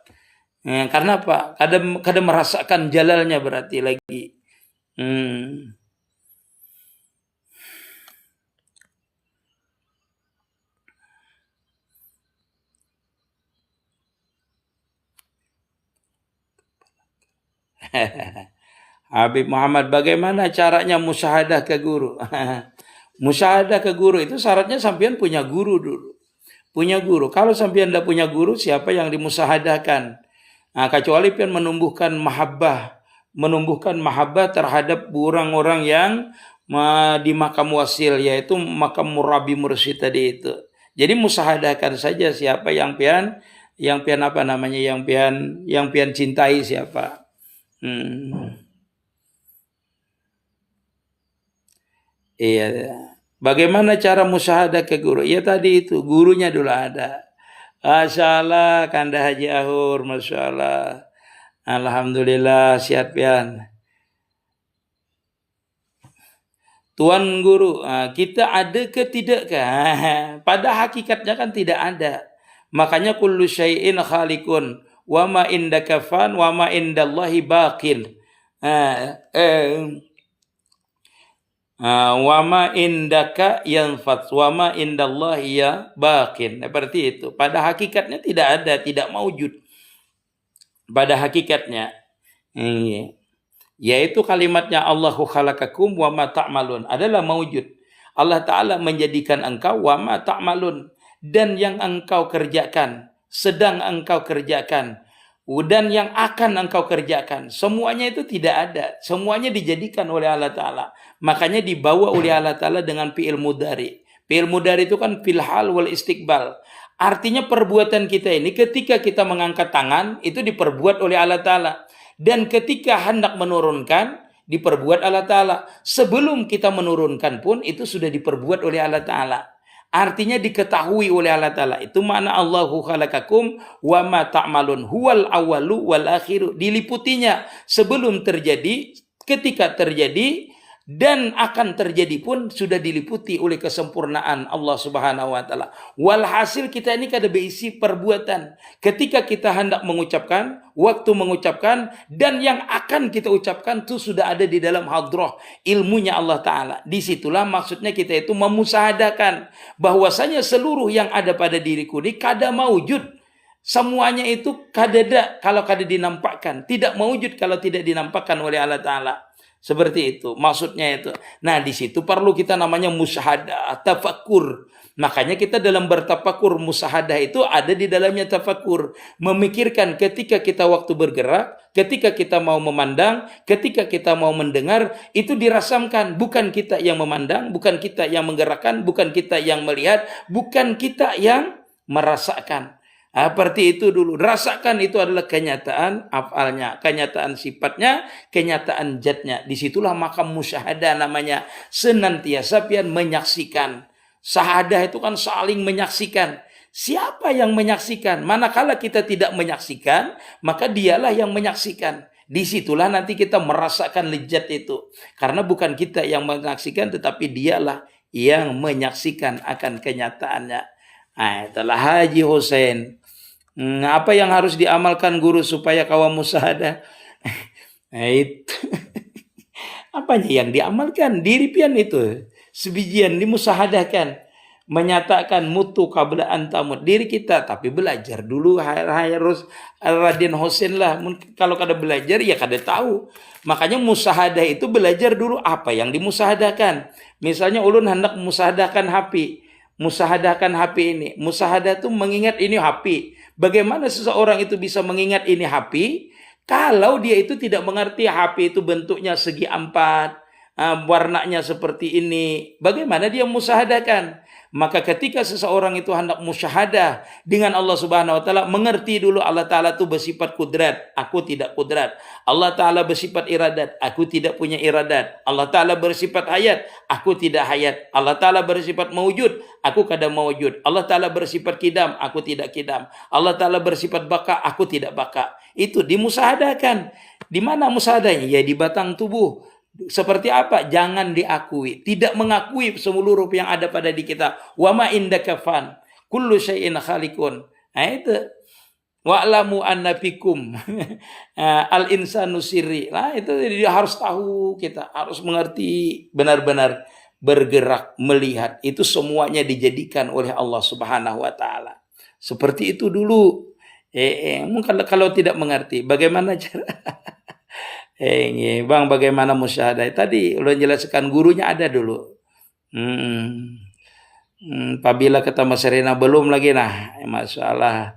Karena apa? Kada merasakan jalalnya berarti lagi. Habib Muhammad, bagaimana caranya musyahadah ke guru? Musyahadah ke guru itu syaratnya sampean punya guru dulu. Punya guru. Kalau sampean tidak punya guru, siapa yang dimusahadahkan? Nah, kecuali pian menumbuhkan mahabbah terhadap orang-orang yang di makam wasil, yaitu makam murabi mursyid tadi itu. Jadi musahadahkan saja siapa yang pian apa namanya, yang pian cintai siapa. Iya. Bagaimana cara musyahadah ke guru? Ya tadi itu, gurunya dulu ada. Masya Allah, Kanda Haji Ahur, Masya Allah. Alhamdulillah, siap pian. Tuan guru, kita ada ke tidak ke? Pada hakikatnya kan tidak ada. Makanya kullu syai'in khalikun, wa ma indaka fan, wa ma indallahi baqin. Wa ma indaka yanfat, wa ma indallahi ya baqin. Seperti itu. Pada hakikatnya tidak ada, tidak maujud. Pada hakikatnya. Yaitu kalimatnya Allahu khalaqakum wa ma ta'malun adalah maujud. Allah Ta'ala menjadikan engkau wa ma ta'malun, dan yang engkau kerjakan, sedang engkau kerjakan, dan yang akan engkau kerjakan, semuanya itu tidak ada. Semuanya dijadikan oleh Allah Ta'ala. Makanya dibawa oleh Allah Ta'ala dengan fi'il mudhari. Fi'il mudhari itu kan fil hal wal istiqbal. Artinya perbuatan kita ini ketika kita mengangkat tangan itu diperbuat oleh Allah Ta'ala. Dan ketika hendak menurunkan, diperbuat Allah Ta'ala. Sebelum kita menurunkan pun, itu sudah diperbuat oleh Allah Ta'ala. Artinya diketahui oleh Allah Ta'ala. Itu makna Allahu khalaqakum wa ma ta'malun. Huwal awalu wal akhiru. Diliputinya sebelum terjadi, ketika terjadi, dan akan terjadi pun sudah diliputi oleh kesempurnaan Allah Subhanahu wa Ta'ala. Walhasil kita ini kada berisi perbuatan. Ketika kita hendak mengucapkan, waktu mengucapkan, dan yang akan kita ucapkan itu sudah ada di dalam hadrah ilmunya Allah Ta'ala. Disitulah maksudnya kita itu memusahadakan bahwasanya seluruh yang ada pada diriku ini kada maujud. Semuanya itu kadada kalau kada dinampakkan, tidak maujud kalau tidak dinampakkan oleh Allah Ta'ala. Seperti itu, maksudnya itu. Nah, di situ perlu kita namanya musyahadah, tafakur. Makanya kita dalam bertafakur, musyahadah itu ada di dalamnya tafakur. Memikirkan ketika kita waktu bergerak, ketika kita mau memandang, ketika kita mau mendengar, itu dirasamkan. Bukan kita yang memandang, bukan kita yang menggerakkan, bukan kita yang melihat, bukan kita yang merasakan. Seperti itu dulu. Rasakan itu adalah kenyataan afalnya, kenyataan sifatnya, kenyataan zatnya. Disitulah makam musyahadah namanya. Senantiasa pian menyaksikan. Sahadah itu kan saling menyaksikan. Siapa yang menyaksikan? Manakala kita tidak menyaksikan, maka dialah yang menyaksikan. Disitulah nanti kita merasakan lezat itu. Karena bukan kita yang menyaksikan, tetapi dialah yang menyaksikan akan kenyataannya. Nah, itulah Haji Hussein. Apa yang harus diamalkan guru supaya kawan musyahadah? Nah, itu. Apanya yang diamalkan? Diri pian itu. Sebijian dimusahadahkan. Menyatakan mutu qabla antamut. Diri kita. Tapi belajar dulu. Harus Raden Hussein lah. Kalau kada belajar ya kada tahu. Makanya musahadah itu belajar dulu apa yang dimusahadahkan. Misalnya ulun hendak musahadahkan HP. Musahadahkan HP ini. Musahadah itu mengingat ini HP. Bagaimana seseorang itu bisa mengingat ini HP kalau dia itu tidak mengerti HP itu bentuknya segi empat, warnanya seperti ini. Bagaimana dia musahadahkan? Maka ketika seseorang itu hendak musyahadah dengan Allah Subhanahu wa Ta'ala, mengerti dulu Allah Ta'ala itu bersifat kudrat, aku tidak kudrat. Allah Ta'ala bersifat iradat, aku tidak punya iradat. Allah Ta'ala bersifat hayat, aku tidak hayat. Allah Ta'ala bersifat mawujud, aku kada mawujud. Allah Ta'ala bersifat kidam, aku tidak kidam. Allah Ta'ala bersifat baka, aku tidak baka. Itu dimusahadahkan. Di mana musahadahnya? Ya di batang tubuh. Seperti apa? Jangan diakui. Tidak mengakui seluruh yang ada pada di kita. Wa ma indaka fan. Kullu syai'in khalikun. Nah itu. Wa'lamu anna fikum al insanu sirri. Nah itu dia harus tahu, kita harus mengerti, benar-benar bergerak, melihat. Itu semuanya dijadikan oleh Allah Subhanahu wa Ta'ala. Seperti itu dulu. Mungkin kalau tidak mengerti, bagaimana cara? Bang, bagaimana musyahadah? Tadi udah jelaskan gurunya ada dulu. Apabila kata Mas Serena belum lagi nah, masalah.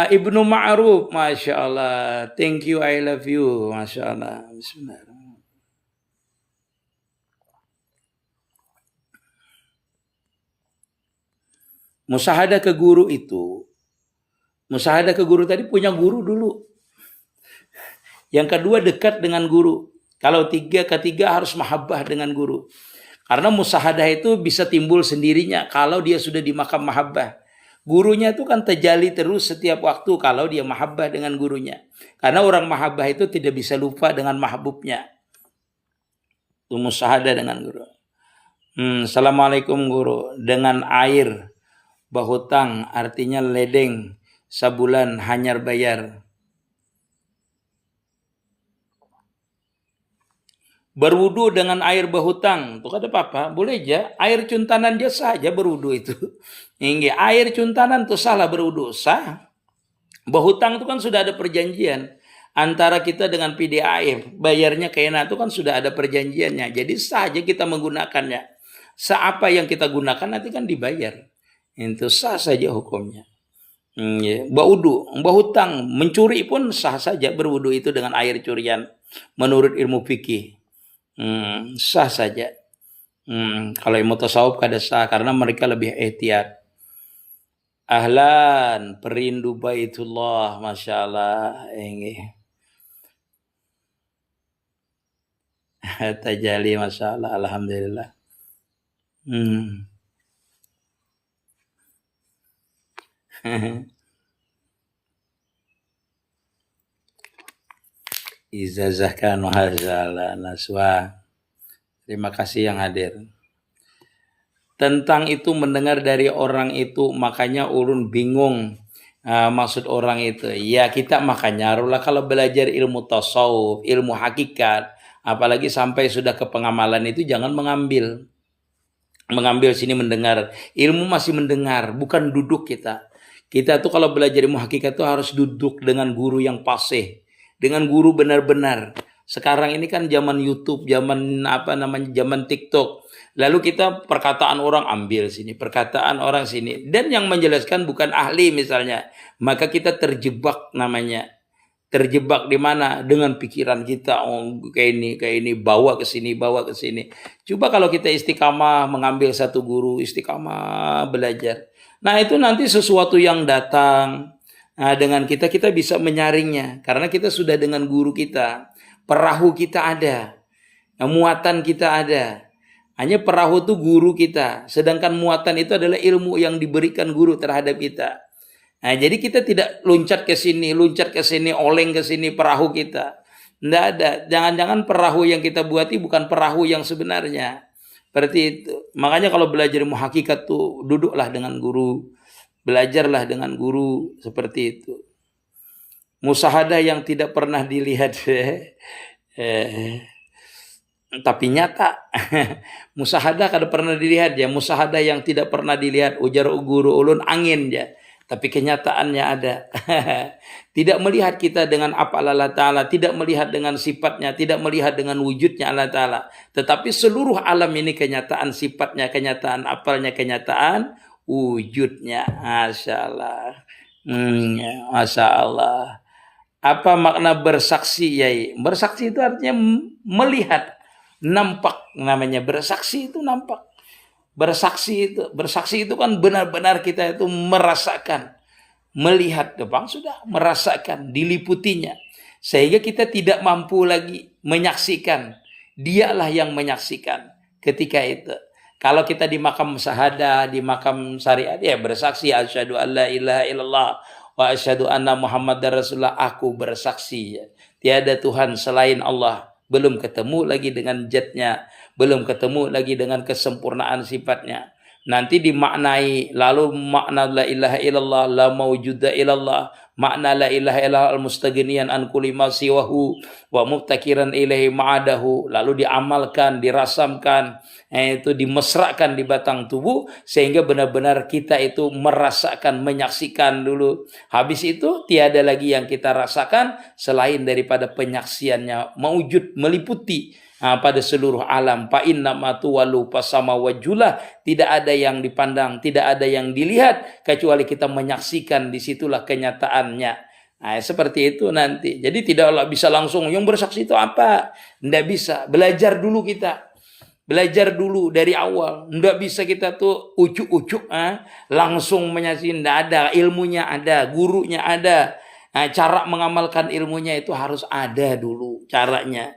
Ibnu Ma'ruf, Masya Allah. Thank you, I love you. Masya Allah. Bismillahirrahmanirrahim. Musahadah ke guru itu. Musahadah ke guru tadi punya guru dulu. Yang kedua dekat dengan guru. Kalau ketiga harus mahabbah dengan guru. Karena musahadah itu bisa timbul sendirinya kalau dia sudah di makam mahabbah. Gurunya itu kan terjali terus setiap waktu kalau dia mahabbah dengan gurunya. Karena orang mahabbah itu tidak bisa lupa dengan mahbubnya. Itu musahadah dengan guru. Assalamualaikum guru. Dengan air bahutang artinya ledeng sabulan hanyar bayar. Berwudu dengan air bahutang, tuh ada apa-apa, boleh aja. Air cuntanan dia saja berwudu itu. Hingga air cuntanan tuh salah berwudu, sah. Bahutang itu kan sudah ada perjanjian antara kita dengan PDAM, bayarnya kena itu kan sudah ada perjanjiannya. Jadi sah aja kita menggunakannya. Seapa yang kita gunakan nanti kan dibayar. Itu sah saja hukumnya. Baudu, bahutang, mencuri pun sah saja berwudu itu dengan air curian menurut ilmu fikih. Sah saja. Kalau ilmu tasawuf kada sah karena mereka lebih ihtiyat. Ahlan, perindu baitullah, Masya Allah. Tajali, Masya Allah, Alhamdulillah. Izazahkan wahazala naswa. Terima kasih yang hadir. Tentang itu mendengar dari orang itu, makanya ulun bingung maksud orang itu. Ya kita makanya haruslah kalau belajar ilmu tasawuf, ilmu hakikat, apalagi sampai sudah ke pengamalan itu jangan mengambil sini mendengar. Ilmu masih mendengar, bukan duduk kita. Kita tuh kalau belajar ilmu hakikat tuh harus duduk dengan guru yang fasih. Dengan guru benar-benar. Sekarang ini kan zaman YouTube, zaman TikTok. Lalu kita perkataan orang ambil sini, perkataan orang sini. Dan yang menjelaskan bukan ahli misalnya. Maka kita terjebak namanya. Terjebak di mana? Dengan pikiran kita, kayak ini, bawa ke sini. Coba kalau kita istiqamah mengambil satu guru, istiqamah belajar. Nah itu nanti sesuatu yang datang. Nah, dengan kita bisa menyaringnya karena kita sudah dengan guru kita, perahu kita ada, muatan kita ada. Hanya perahu itu guru kita, sedangkan muatan itu adalah ilmu yang diberikan guru terhadap kita. Nah, jadi kita tidak loncat ke sini, oleng ke sini perahu kita. Tidak ada. Jangan-jangan perahu yang kita buati bukan perahu yang sebenarnya. Seperti itu. Makanya kalau belajar ilmu hakikat tuh duduklah dengan guru. Belajarlah dengan guru seperti itu. Musahadah yang tidak pernah dilihat. Tapi nyata. Musahadah kada pernah dilihat ya. Musahadah yang tidak pernah dilihat. Ujar guru ulun angin ya. Tapi kenyataannya ada. Tidak melihat kita dengan apa Allah Ta'ala. Tidak melihat dengan sifatnya. Tidak melihat dengan wujudnya Allah Ta'ala. Tetapi seluruh alam ini kenyataan sifatnya. Kenyataan apalnya. Kenyataan wujudnya. Masya Allah. Masya Allah. Apa makna bersaksi Yai? Bersaksi itu artinya melihat. Nampak namanya. Bersaksi itu nampak. Bersaksi itu kan benar-benar kita itu merasakan. Melihat depan sudah merasakan. Diliputinya. Sehingga kita tidak mampu lagi menyaksikan. Dialah yang menyaksikan ketika itu. Kalau kita di makam syahadah, di makam syariat, ya bersaksi asyhadu alla ilaha illallah wa asyhadu anna muhammadar rasulullah. Aku bersaksi ya. Tiada Tuhan selain Allah. Belum ketemu lagi dengan zatnya, belum ketemu lagi dengan kesempurnaan sifatnya. Nanti dimaknai, lalu makna la ilaha illallah, la mawjuda illallah, makna la ilaha illallah al-mustaghniyan an kulli ma siwahu wa mubtakiran ilaihi ma'adahu, lalu diamalkan, dirasamkan, itu dimesrakan di batang tubuh sehingga benar-benar kita itu merasakan, menyaksikan dulu. Habis itu tiada lagi yang kita rasakan selain daripada penyaksiannya mewujud, meliputi pada seluruh alam. Fa inna ma tuwallu fasama wajulah, tidak ada yang dipandang, tidak ada yang dilihat kecuali kita menyaksikan, disitulah kenyataannya. Nah, seperti itu nanti. Jadi tidaklah bisa langsung yang bersaksi itu apa? Tidak bisa. Belajar dulu kita. Belajar dulu dari awal. Tidak bisa kita tuh ucuk-ucuk langsung menyaksikan. Tidak ada. Ilmunya ada, gurunya ada. Nah, cara mengamalkan ilmunya itu harus ada dulu caranya.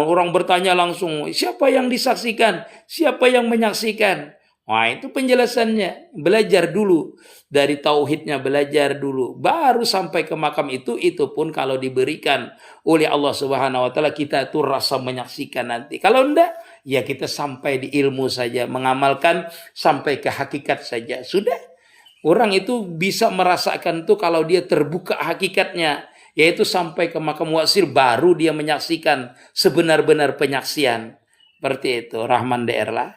Orang bertanya langsung, siapa yang disaksikan? Siapa yang menyaksikan? Wah, itu penjelasannya. Belajar dulu. Dari tauhidnya belajar dulu. Baru sampai ke makam itu pun kalau diberikan oleh Allah Subhanahu wa taala, kita itu rasa menyaksikan nanti. Kalau enggak, ya kita sampai di ilmu saja, mengamalkan sampai ke hakikat saja. Sudah. Orang itu bisa merasakan itu kalau dia terbuka hakikatnya. Yaitu sampai ke makam wasil, baru dia menyaksikan sebenar-benar penyaksian. Seperti itu. Rahman daerah.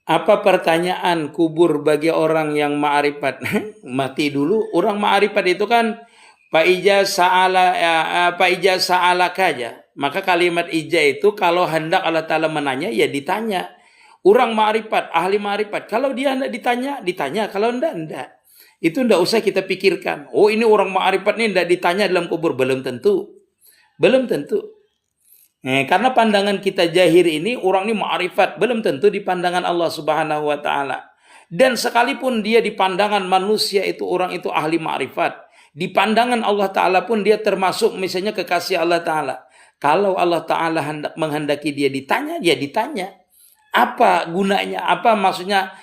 Apa pertanyaan kubur bagi orang yang ma'rifat? Mati dulu. Orang ma'rifat itu kan Pak Ija sa'ala kaja. Maka kalimat ija itu kalau hendak Allah Ta'ala menanya, ya ditanya. Orang ma'rifat, ahli ma'rifat. Kalau dia hendak ditanya. Kalau enggak. Itu enggak usah kita pikirkan. Oh, ini orang ma'rifat ini enggak ditanya dalam kubur. Belum tentu. Karena pandangan kita jahir ini, orang ini ma'rifat, belum tentu di pandangan Allah Subhanahu wa taala. Dan sekalipun dia di pandangan manusia itu orang itu ahli ma'rifat, di pandangan Allah taala pun dia termasuk misalnya kekasih Allah taala. Kalau Allah taala menghendaki dia ditanya, ya ditanya. Apa gunanya? Apa maksudnya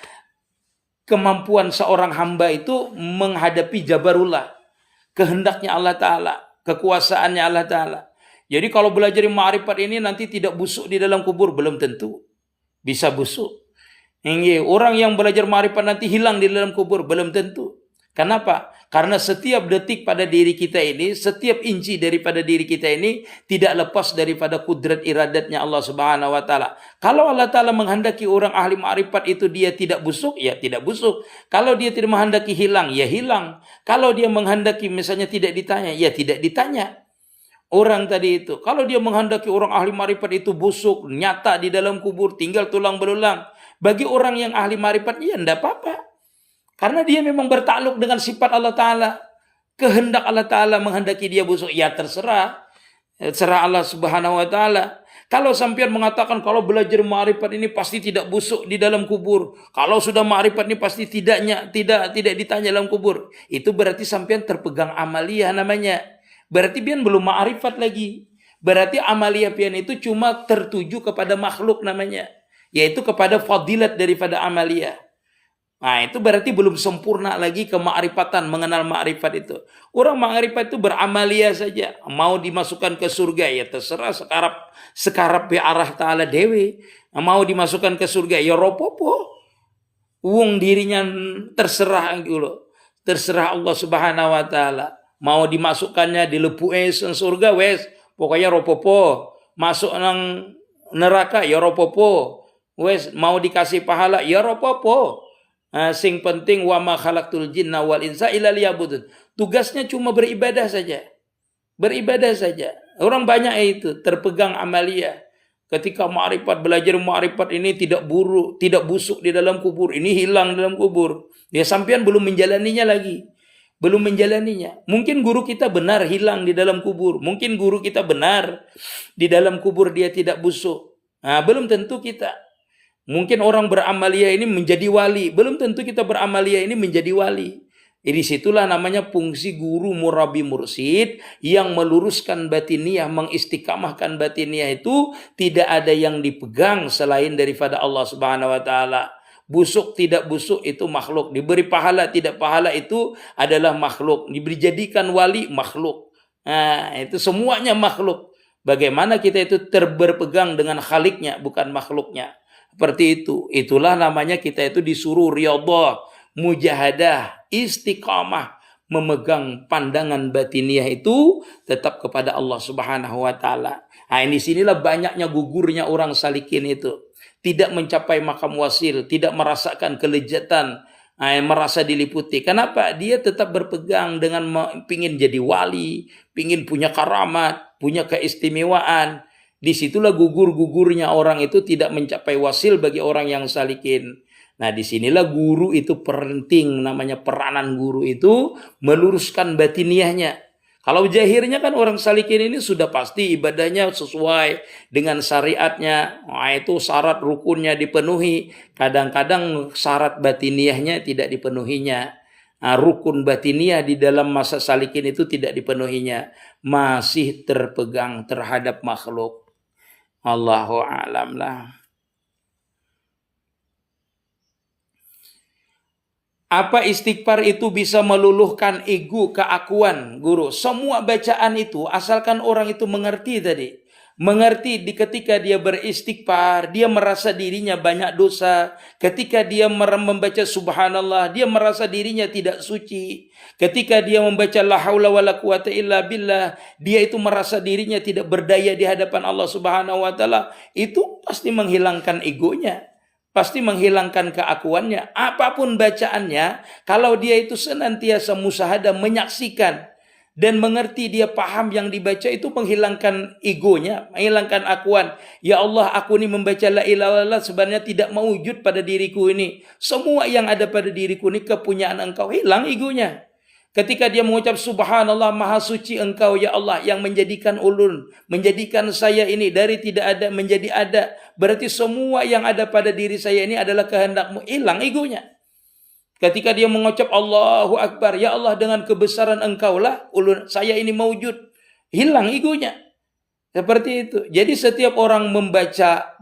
kemampuan seorang hamba itu menghadapi jabarullah, kehendaknya Allah taala, kekuasaannya Allah taala. Jadi kalau belajar ma'rifat ini nanti tidak busuk di dalam kubur, belum tentu. Bisa busuk. Orang yang belajar ma'rifat nanti hilang di dalam kubur, belum tentu. Kenapa? Karena setiap detik pada diri kita ini, setiap inci daripada diri kita ini tidak lepas daripada kudrat iradatnya Allah Subhanahu wa taala. Kalau Allah taala menghendaki orang ahli ma'rifat itu dia tidak busuk, ya tidak busuk. Kalau dia tidak menghendaki hilang, ya hilang. Kalau dia menghendaki misalnya tidak ditanya, ya tidak ditanya. Orang tadi itu, kalau dia menghendaki orang ahli marifat itu busuk, nyata di dalam kubur, tinggal tulang belulang. Bagi orang yang ahli marifat, ya enggak apa-apa. Karena dia memang bertakluk dengan sifat Allah Ta'ala. Kehendak Allah Ta'ala menghendaki dia busuk, ya terserah. Terserah Allah Subhanahu wa Ta'ala. Kalau sampean mengatakan kalau belajar ma'rifat ini pasti tidak busuk di dalam kubur. Kalau sudah ma'rifat ini pasti tidak ditanya dalam kubur. Itu berarti sampean terpegang amaliyah namanya. Berarti pian belum ma'rifat lagi. Berarti amaliyah pian itu cuma tertuju kepada makhluk namanya. Yaitu kepada fadilat daripada amaliyah. Nah, itu berarti belum sempurna lagi kemakrifatan, mengenal makrifat itu. Orang makrifat itu beramaliyah saja. Mau dimasukkan ke surga, ya terserah sekarap be arah ta'ala dewe. Mau dimasukkan ke surga, ya ropopo. Uang dirinya terserah gitu. Terserah Allah Subhanahu wa taala. Mau dimasukkannya di surga, wes. Pokoknya ropopo. Masuk nang neraka, ya ropopo. Wes, mau dikasih pahala, ya ropopo. Sing penting wa ma khalaqtul jinna wal insa illa liya'budun. Tugasnya cuma beribadah saja. Beribadah saja. Orang banyak itu terpegang amaliyah. Ketika ma'rifat, belajar ma'rifat ini tidak busuk di dalam kubur. Ini hilang dalam kubur. Ya sampean belum menjalaninya lagi. Belum menjalaninya. Mungkin guru kita benar hilang di dalam kubur. Mungkin guru kita benar di dalam kubur dia tidak busuk. Belum tentu kita. Mungkin orang beramaliyah ini menjadi wali. Belum tentu kita beramaliyah ini menjadi wali. Jadi situlah namanya fungsi guru murabi mursid yang meluruskan batiniyah, mengistiqamahkan batiniyah itu tidak ada yang dipegang selain daripada Allah Subhanahu wa taala. busuk tidak busuk itu makhluk, diberi pahala tidak pahala itu adalah makhluk, diberi jadikan wali makhluk. Nah, itu semuanya makhluk. Bagaimana kita itu berpegang dengan Khaliknya, bukan makhluknya. Seperti itu. Itulah namanya kita itu disuruh riyadhah, mujahadah, istiqamah, memegang pandangan batiniah itu tetap kepada Allah Subhanahu wa taala. Nah, di sinilah banyaknya gugurnya orang salikin itu. Tidak mencapai makam wasil, tidak merasakan kelezatan, merasa diliputi. Kenapa? Dia tetap berpegang dengan pingin jadi wali, pingin punya karamat, punya keistimewaan. Disitulah gugur-gugurnya orang itu tidak mencapai wasil bagi orang yang salikin. Nah, disinilah guru itu penting, namanya peranan guru itu meluruskan batiniahnya. Kalau jahirnya kan orang salikin ini sudah pasti ibadahnya sesuai dengan syariatnya. Nah, itu syarat rukunnya dipenuhi. Kadang-kadang syarat batiniahnya tidak dipenuhinya. Nah, rukun batiniah di dalam masa salikin itu tidak dipenuhinya. Masih terpegang terhadap makhluk. Allahu a'lam lah. Apa istighfar itu bisa meluluhkan ego, keakuan, guru? Semua bacaan itu asalkan orang itu mengerti tadi. Mengerti ketika dia beristighfar, dia merasa dirinya banyak dosa. Ketika dia membaca subhanallah, dia merasa dirinya tidak suci. Ketika dia membaca la haula wala quwata illa billah, dia itu merasa dirinya tidak berdaya di hadapan Allah Subhanahu wa taala. Itu pasti menghilangkan egonya. Pasti menghilangkan keakuannya. Apapun bacaannya, kalau dia itu senantiasa musyahadah, menyaksikan dan mengerti, dia paham yang dibaca itu menghilangkan egonya, menghilangkan akuan. Ya Allah, aku ini membaca la ilaha illallah sebenarnya tidak mewujud pada diriku ini. Semua yang ada pada diriku ini kepunyaan Engkau, hilang egonya. Ketika dia mengucap subhanallah, maha suci Engkau ya Allah yang menjadikan ulun, menjadikan saya ini dari tidak ada menjadi ada. Berarti semua yang ada pada diri saya ini adalah kehendak-Mu. Hilang egonya. Ketika dia mengucap Allahu Akbar, ya Allah dengan kebesaran Engkau lah ulun saya ini mewujud. Hilang egonya. Seperti itu. Jadi setiap orang membaca,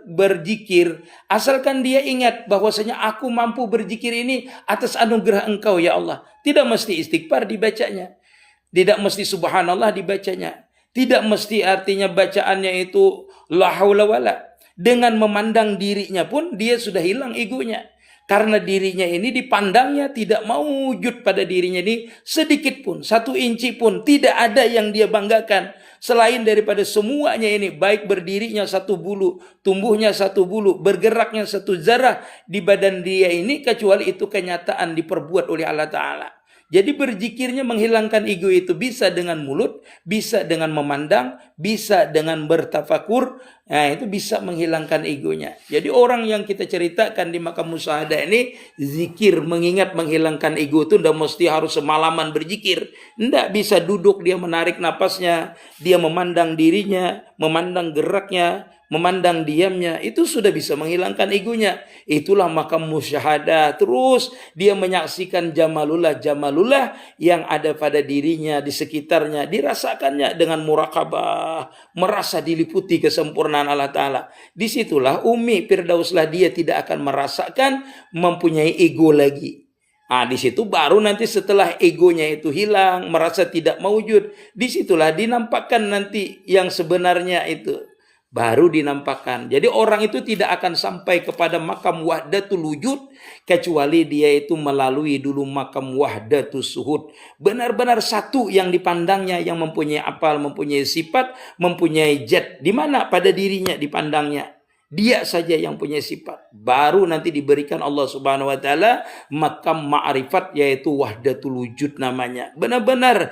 berzikir, asalkan dia ingat bahwasanya aku mampu berzikir ini atas anugerah Engkau ya Allah. Tidak mesti istighfar dibacanya. Tidak mesti subhanallah dibacanya. Tidak mesti artinya bacaannya itu la haula wala. Dengan memandang dirinya pun dia sudah hilang egonya. Karena dirinya ini dipandangnya tidak mau wujud pada dirinya ini sedikit pun, 1 inci pun tidak ada yang dia banggakan. Selain daripada semuanya ini, baik berdirinya 1 bulu, tumbuhnya 1 bulu, bergeraknya 1 zarah di badan dia ini, kecuali itu kenyataan diperbuat oleh Allah Ta'ala. Jadi berzikirnya menghilangkan ego itu bisa dengan mulut, bisa dengan memandang, bisa dengan bertafakur. Nah, itu bisa menghilangkan egonya. Jadi orang yang kita ceritakan di makam musyahadah ini, zikir mengingat menghilangkan ego itu tidak mesti harus semalaman berzikir. Tidak bisa duduk dia menarik napasnya, dia memandang dirinya, memandang geraknya, memandang diamnya, itu sudah bisa menghilangkan egonya. Itulah makam musyahadah. Terus dia menyaksikan jamalullah yang ada pada dirinya, di sekitarnya, dirasakannya dengan murakabah, merasa diliputi kesempurnaan Allah Ta'ala. Disitulah Umi Firdauslah dia tidak akan merasakan mempunyai ego lagi. Nah, di situ baru nanti setelah egonya itu hilang, merasa tidak mewujud, disitulah dinampakkan nanti yang sebenarnya itu. Baru dinampakkan. Jadi orang itu tidak akan sampai kepada makam wahdatul wujud kecuali dia itu melalui dulu makam wahdatul suhud. Benar-benar satu yang dipandangnya, yang mempunyai apal, mempunyai sifat, mempunyai zat. Di mana pada dirinya dipandangnya? Dia saja yang punya sifat. Baru nanti diberikan Allah Subhanahu wa taala makam ma'rifat, yaitu wahdatul wujud namanya. Benar-benar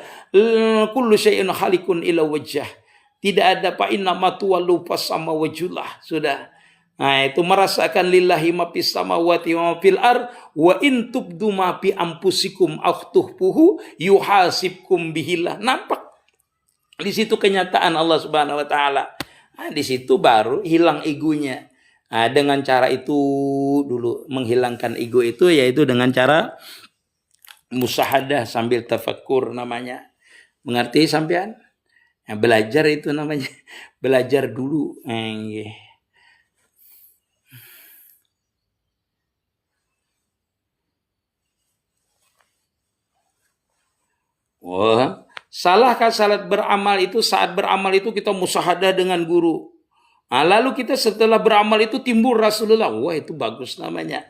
kullu syai'in khalikun ila wajhah. Tidak ada fa inna ma tuwallu fasama wajullah. Sudah. Nah, itu merasakan lillahi ma fis samawati wa ma fil ar wa in tubdu ma fi anfusikum akhtuhpuhu yuhasibkum bihillah. Nampak di situ kenyataan Allah Subhanahu wa taala. Nah, di situ baru hilang egonya. Nah, dengan cara itu dulu menghilangkan ego itu yaitu dengan cara musyahadah sambil tafakkur namanya. Mengerti sampean? Nah, belajar itu namanya. Belajar dulu. Wah, salahkah salat beramal itu saat beramal itu kita musyahadah dengan guru? Nah, lalu kita setelah beramal itu timbul Rasulullah. Wah, itu bagus namanya.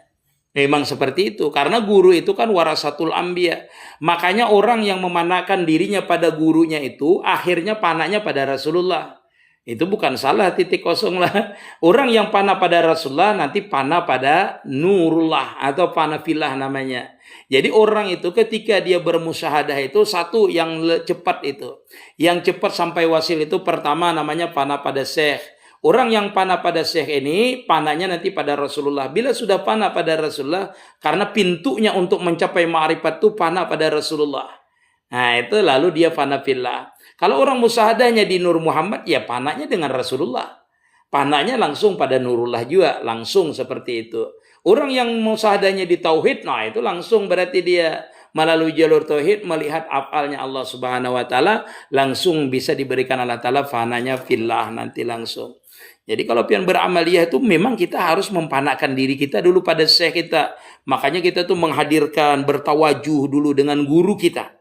Memang seperti itu. Karena guru itu kan warasatul anbiya. Makanya orang yang memanakan dirinya pada gurunya itu akhirnya panahnya pada Rasulullah. Itu bukan salah, titik kosong lah. Orang yang panah pada Rasulullah nanti panah pada Nurullah atau panah filah namanya. Jadi orang itu ketika dia bermusyahadah itu satu yang cepat itu. Yang cepat sampai wasil itu pertama namanya panah pada syekh. Orang yang panah pada syekh ini panahnya nanti pada Rasulullah. Bila sudah panah pada Rasulullah, karena pintunya untuk mencapai ma'rifat itu panah pada Rasulullah. Nah itu lalu dia panah fillah. Kalau orang musyahadahnya di Nur Muhammad, ya panahnya dengan Rasulullah. Panahnya langsung pada Nurullah juga, langsung seperti itu. Orang yang musyahadahnya di Tauhid, nah itu langsung berarti dia melalui jalur Tauhid melihat afalnya Allah Subhanahu Wa Taala, langsung bisa diberikan Allah Taala fananya fillah nanti langsung. Jadi kalau pian beramaliyah itu memang kita harus mempanahkan diri kita dulu pada syekh kita. Makanya kita tuh menghadirkan bertawajuh dulu dengan guru kita.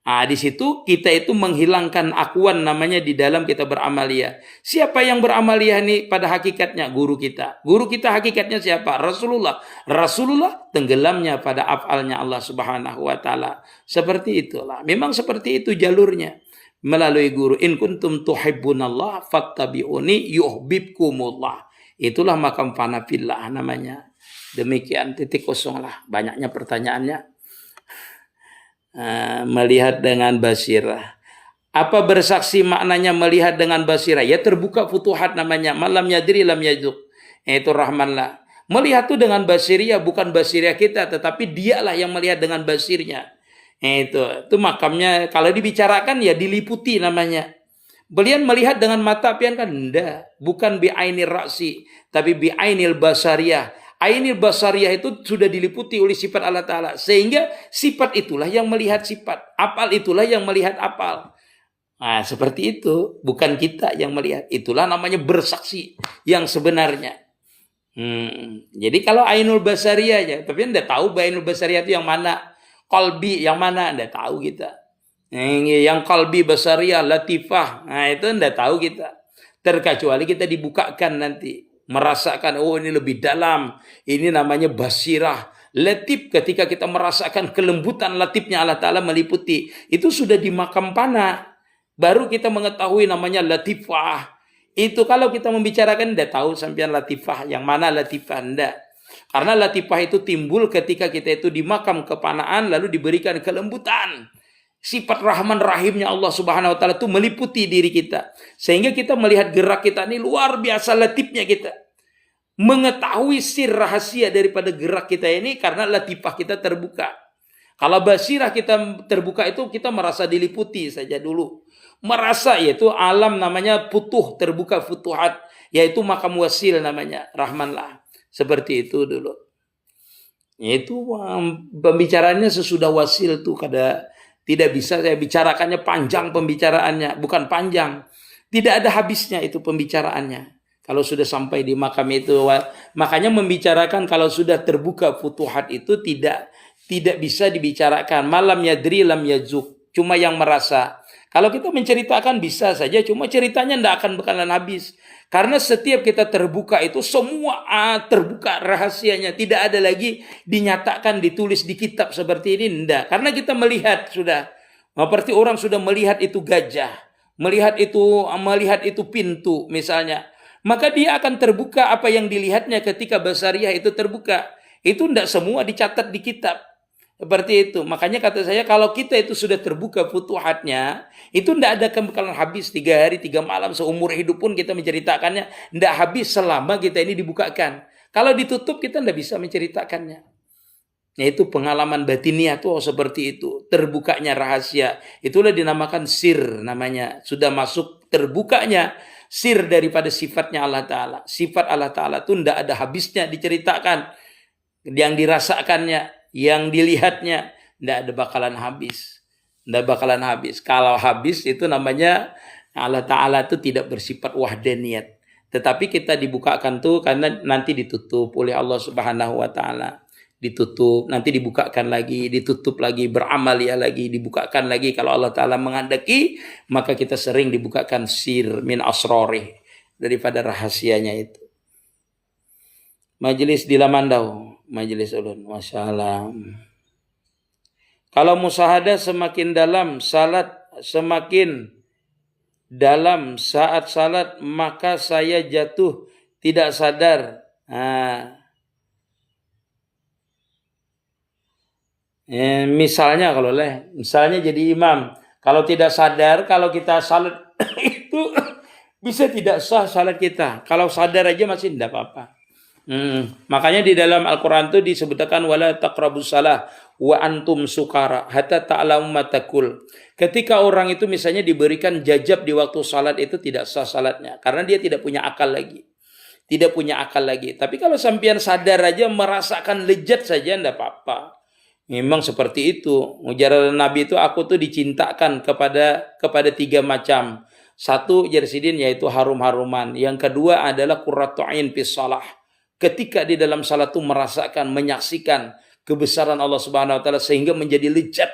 Nah, di situ kita itu menghilangkan akuan namanya di dalam kita beramaliyah. Siapa yang beramaliyah nih pada hakikatnya? Guru kita. Guru kita hakikatnya siapa? Rasulullah. Rasulullah tenggelamnya pada afalnya Allah Subhanahu Wa Taala. Seperti itulah. Memang seperti itu jalurnya. Melalui guru. In kuntum tuhibbunallah fattabi'uni yuhibbukumullah. Itulah makam fana fillah namanya. Demikian, titik kosong lah. Banyaknya pertanyaannya. Melihat dengan basirah. Apa bersaksi maknanya melihat dengan basirah? Ya terbuka futuhat namanya. Malam yadri lam yajuk. Itu rahmanlah. Melihat itu dengan basiriyah, bukan basiriyah kita, tetapi dialah yang melihat dengan basirnya. Itu makamnya. Kalau dibicarakan ya diliputi namanya. Beliau melihat dengan mata pian kan enggak, bukan bi'ainir ra'si, tapi bi'ainil basariyah. Ainil basariyah itu sudah diliputi oleh sifat Allah Ta'ala. Sehingga sifat itulah yang melihat sifat. Apal itulah yang melihat apal. Nah, seperti itu. Bukan kita yang melihat. Itulah namanya bersaksi yang sebenarnya. Jadi kalau ainul basariyah aja. Tapi anda tahu ainul basariyah itu yang mana? Qalbi yang mana? Anda tahu kita. Yang qalbi basariyah, latifah. Nah, itu anda tahu kita. Terkecuali kita dibukakan nanti. Merasakan, oh ini lebih dalam. Ini namanya basirah. Latif ketika kita merasakan kelembutan latifnya Allah Ta'ala meliputi. Itu sudah di makam panah. Baru kita mengetahui namanya latifah. Itu kalau kita membicarakan, tidak tahu sampean latifah. Yang mana latifah, tidak. Karena latifah itu timbul ketika kita itu di makam kepanaan lalu diberikan kelembutan. Sifat rahman rahimnya Allah Subhanahu Wa Taala itu meliputi diri kita. Sehingga kita melihat gerak kita ini luar biasa latifnya kita. Mengetahui sir rahasia daripada gerak kita ini karena latifah kita terbuka. Kalau basirah kita terbuka itu kita merasa diliputi saja dulu. Merasa yaitu alam namanya putuh, terbuka futuhat. Yaitu makam wasil namanya, rahmanlah. Seperti itu dulu. Itu pembicaraannya sesudah wasil tuh kada. Tidak bisa saya bicarakannya panjang pembicaraannya. Bukan panjang. Tidak ada habisnya itu pembicaraannya. Kalau sudah sampai di makam itu. Makanya membicarakan kalau sudah terbuka futuhat itu tidak bisa dibicarakan. Malam yadri lam yajuk. Cuma yang merasa. Kalau kita menceritakan bisa saja. Cuma ceritanya tidak akan bakalan habis. Karena setiap kita terbuka itu semua terbuka rahasianya. Tidak ada lagi dinyatakan, ditulis di kitab seperti ini. Tidak. Karena kita melihat sudah. Seperti orang sudah melihat itu gajah. Melihat itu pintu misalnya. Maka dia akan terbuka apa yang dilihatnya ketika basariyah itu terbuka. Itu tidak semua dicatat di kitab. Seperti itu. Makanya kata saya kalau kita itu sudah terbuka futuhatnya, itu tidak ada bakalan habis 3 hari 3 malam seumur hidup pun kita menceritakannya. Tidak habis selama kita ini dibukakan. Kalau ditutup kita tidak bisa menceritakannya. Yaitu pengalaman batiniah tuh seperti itu. Terbukanya rahasia. Itulah dinamakan sir namanya. Sudah masuk terbukanya sir daripada sifatnya Allah Ta'ala. Sifat Allah Ta'ala itu tidak ada habisnya diceritakan. Yang dirasakannya. Yang dilihatnya tidak ada bakalan habis. Tidak bakalan habis. Kalau habis itu namanya Allah Ta'ala itu tidak bersifat wahdaniyat. Tetapi kita dibukakan tuh karena nanti ditutup oleh Allah Subhanahu Wa Ta'ala. ditutup, nanti dibukakan lagi, ditutup lagi, beramalia lagi, dibukakan lagi. Kalau Allah Ta'ala menghendaki, maka kita sering dibukakan sir min asrori, daripada rahasianya itu. Majelis di Lamandau, majelis ulun, Masya Allah. Kalau musahadah semakin dalam, salat semakin dalam saat salat, maka saya jatuh tidak sadar. Misalnya misalnya jadi imam, kalau tidak sadar, kalau kita salat itu bisa tidak sah salat kita. Kalau sadar aja masih tidak apa-apa. Makanya di dalam Al-Quran itu disebutkan wala taqrabus salah wa antum sukara hatta ta'lamu ma taqul. Ketika orang itu misalnya diberikan jajab di waktu salat, itu tidak sah salatnya karena dia tidak punya akal lagi. Tidak punya akal lagi. Tapi kalau sampean sadar aja, merasakan lezat saja, tidak apa-apa. Memang seperti itu. Ujar Nabi itu, aku tuh dicintakan kepada 3 macam. Satu, jarsidin, yaitu harum-haruman. Yang kedua adalah qurratu ain fis shalah. Ketika di dalam salat itu merasakan, menyaksikan kebesaran Allah Subhanahu wa taala sehingga menjadi lezat.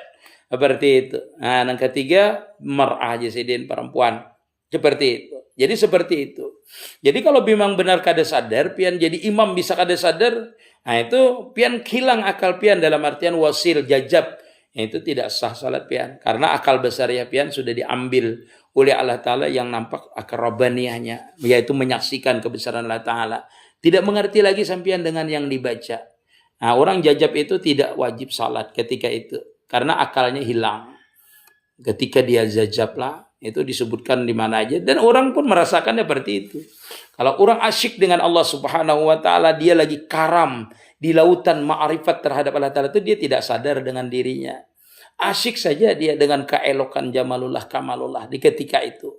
Seperti itu. Nah, yang ketiga, mar'ah, jarsidin, perempuan. Seperti itu. Jadi seperti itu. Jadi kalau memang benar kada sadar, pian jadi imam bisa kada sadar, nah itu pian hilang akal pian, dalam artian wasil, jajab. Itu tidak sah salat pian. Karena akal besar ya pian sudah diambil oleh Allah Ta'ala yang nampak akal rabbaniyahnya, yaitu menyaksikan kebesaran Allah Ta'ala. Tidak mengerti lagi sampian dengan yang dibaca. Nah, orang jajab itu tidak wajib salat ketika itu. Karena akalnya hilang. Ketika dia jajab lah, itu disebutkan di mana aja, dan orang pun merasakannya seperti itu. Kalau orang asyik dengan Allah Subhanahu wa taala, dia lagi karam di lautan ma'rifat terhadap Allah Ta'ala, itu dia tidak sadar dengan dirinya. Asyik saja dia dengan keelokan jamalullah kamalullah di ketika itu.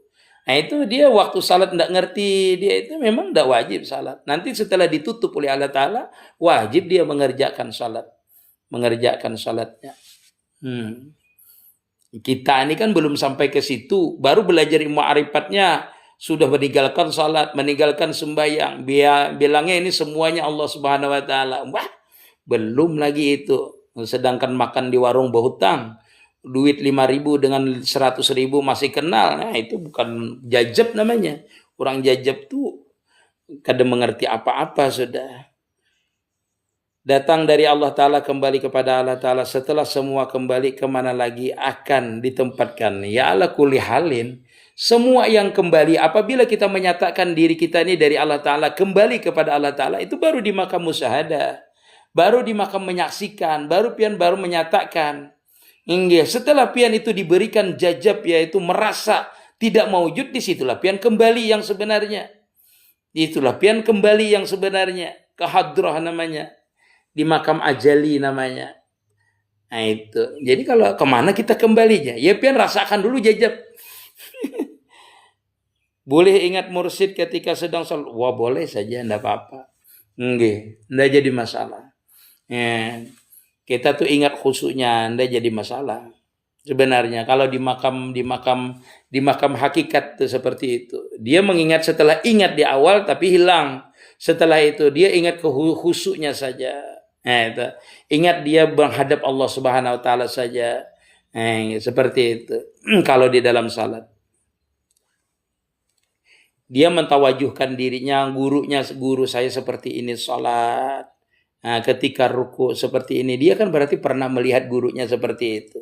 Nah, itu dia waktu salat tidak ngerti, dia itu memang tidak wajib salat. Nanti setelah ditutup oleh Allah Ta'ala, wajib dia mengerjakan salat. Mengerjakan salatnya. Kita ini kan belum sampai ke situ, baru belajar ilmu ma'rifatnya, sudah meninggalkan salat, meninggalkan sembahyang, bilangnya ini semuanya Allah Subhanahu wa taala. Wah, belum lagi itu. Sedangkan makan di warung berhutang, duit 5.000 dengan 100.000 masih kenal. Nah, itu bukan jajab namanya. Orang jajab tuh kadang mengerti apa-apa sudah. Datang dari Allah Ta'ala, kembali kepada Allah Ta'ala. Setelah semua kembali, kemana lagi akan ditempatkan? Ya ala kulli halin. Semua yang kembali, apabila kita menyatakan diri kita ini dari Allah Ta'ala, kembali kepada Allah Ta'ala, itu baru di makam musyahadah. Baru di makam menyaksikan. Baru menyatakan. Setelah pian itu diberikan jajab, yaitu merasa tidak maujud, disitulah pian kembali yang sebenarnya. Itulah pian kembali yang sebenarnya. Ke hadrah namanya. Di makam ajali namanya. Nah itu. Jadi kalau kemana kita kembalinya? Ya pian rasakan dulu jajab. Boleh ingat mursyid ketika sedang salat? Wah, boleh saja, enggak apa-apa. Enggak jadi masalah. Kita tuh ingat khusyuknya, enggak jadi masalah. Sebenarnya kalau di makam hakikat tuh seperti itu. Dia mengingat setelah ingat di awal tapi hilang. Setelah itu dia ingat ke khusyuknya saja. Itu. Ingat dia menghadap Allah Subhanahu wa taala saja. Seperti itu. Kalau di dalam salat. Dia mentawajuhkan dirinya, guru saya seperti ini salat. Nah, ketika ruku seperti ini, dia kan berarti pernah melihat gurunya seperti itu.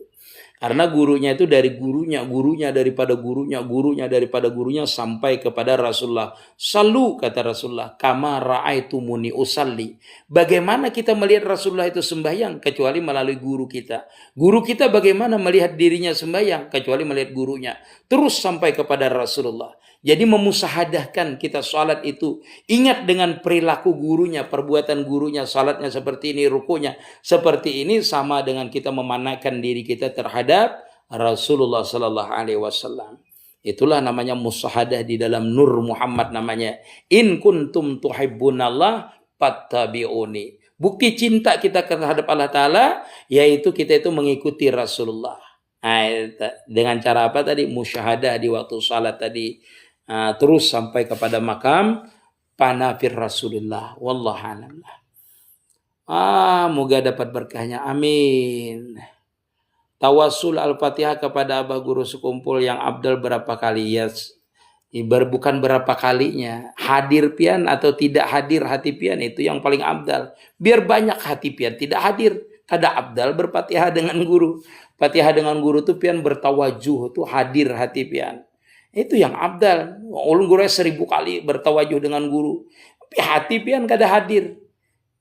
Karena gurunya itu dari gurunya daripada gurunya sampai kepada Rasulullah. Sallu, kata Rasulullah, kama ra'aitumuni usalli. Bagaimana kita melihat Rasulullah itu sembahyang kecuali melalui guru kita. Guru kita bagaimana melihat dirinya sembahyang kecuali melihat gurunya. Terus sampai kepada Rasulullah. Jadi memusahadahkan kita salat itu ingat dengan perilaku gurunya, perbuatan gurunya, salatnya seperti ini, rukunya seperti ini, sama dengan kita memanakan diri kita terhadap Rasulullah sallallahu alaihi wasallam. Itulah namanya musahadah di dalam Nur Muhammad namanya. In kuntum tuhibbunallah fattabi'uni. Bukti cinta kita terhadap Allah Ta'ala yaitu kita itu mengikuti Rasulullah. Dengan cara apa tadi? Musyahadah di waktu salat tadi. Terus sampai kepada makam panafir Rasulullah. Wallahu a'lam. Moga dapat berkahnya. Amin. Tawasul Al-Fatihah kepada Abah Guru sekumpul yang Abdal berapa kali? Ya, bukan berapa kalinya. Hadir pian atau tidak hadir hati pian itu yang paling Abdal. Biar banyak hati pian tidak hadir. Kada Abdal berfatihah dengan guru. Fatihah dengan guru tuh pian bertawajuh, tuh hadir hati pian. Itu yang Abdal. Ulun guru 1000 kali bertawajuh dengan guru. Tapi hati pian kada hadir.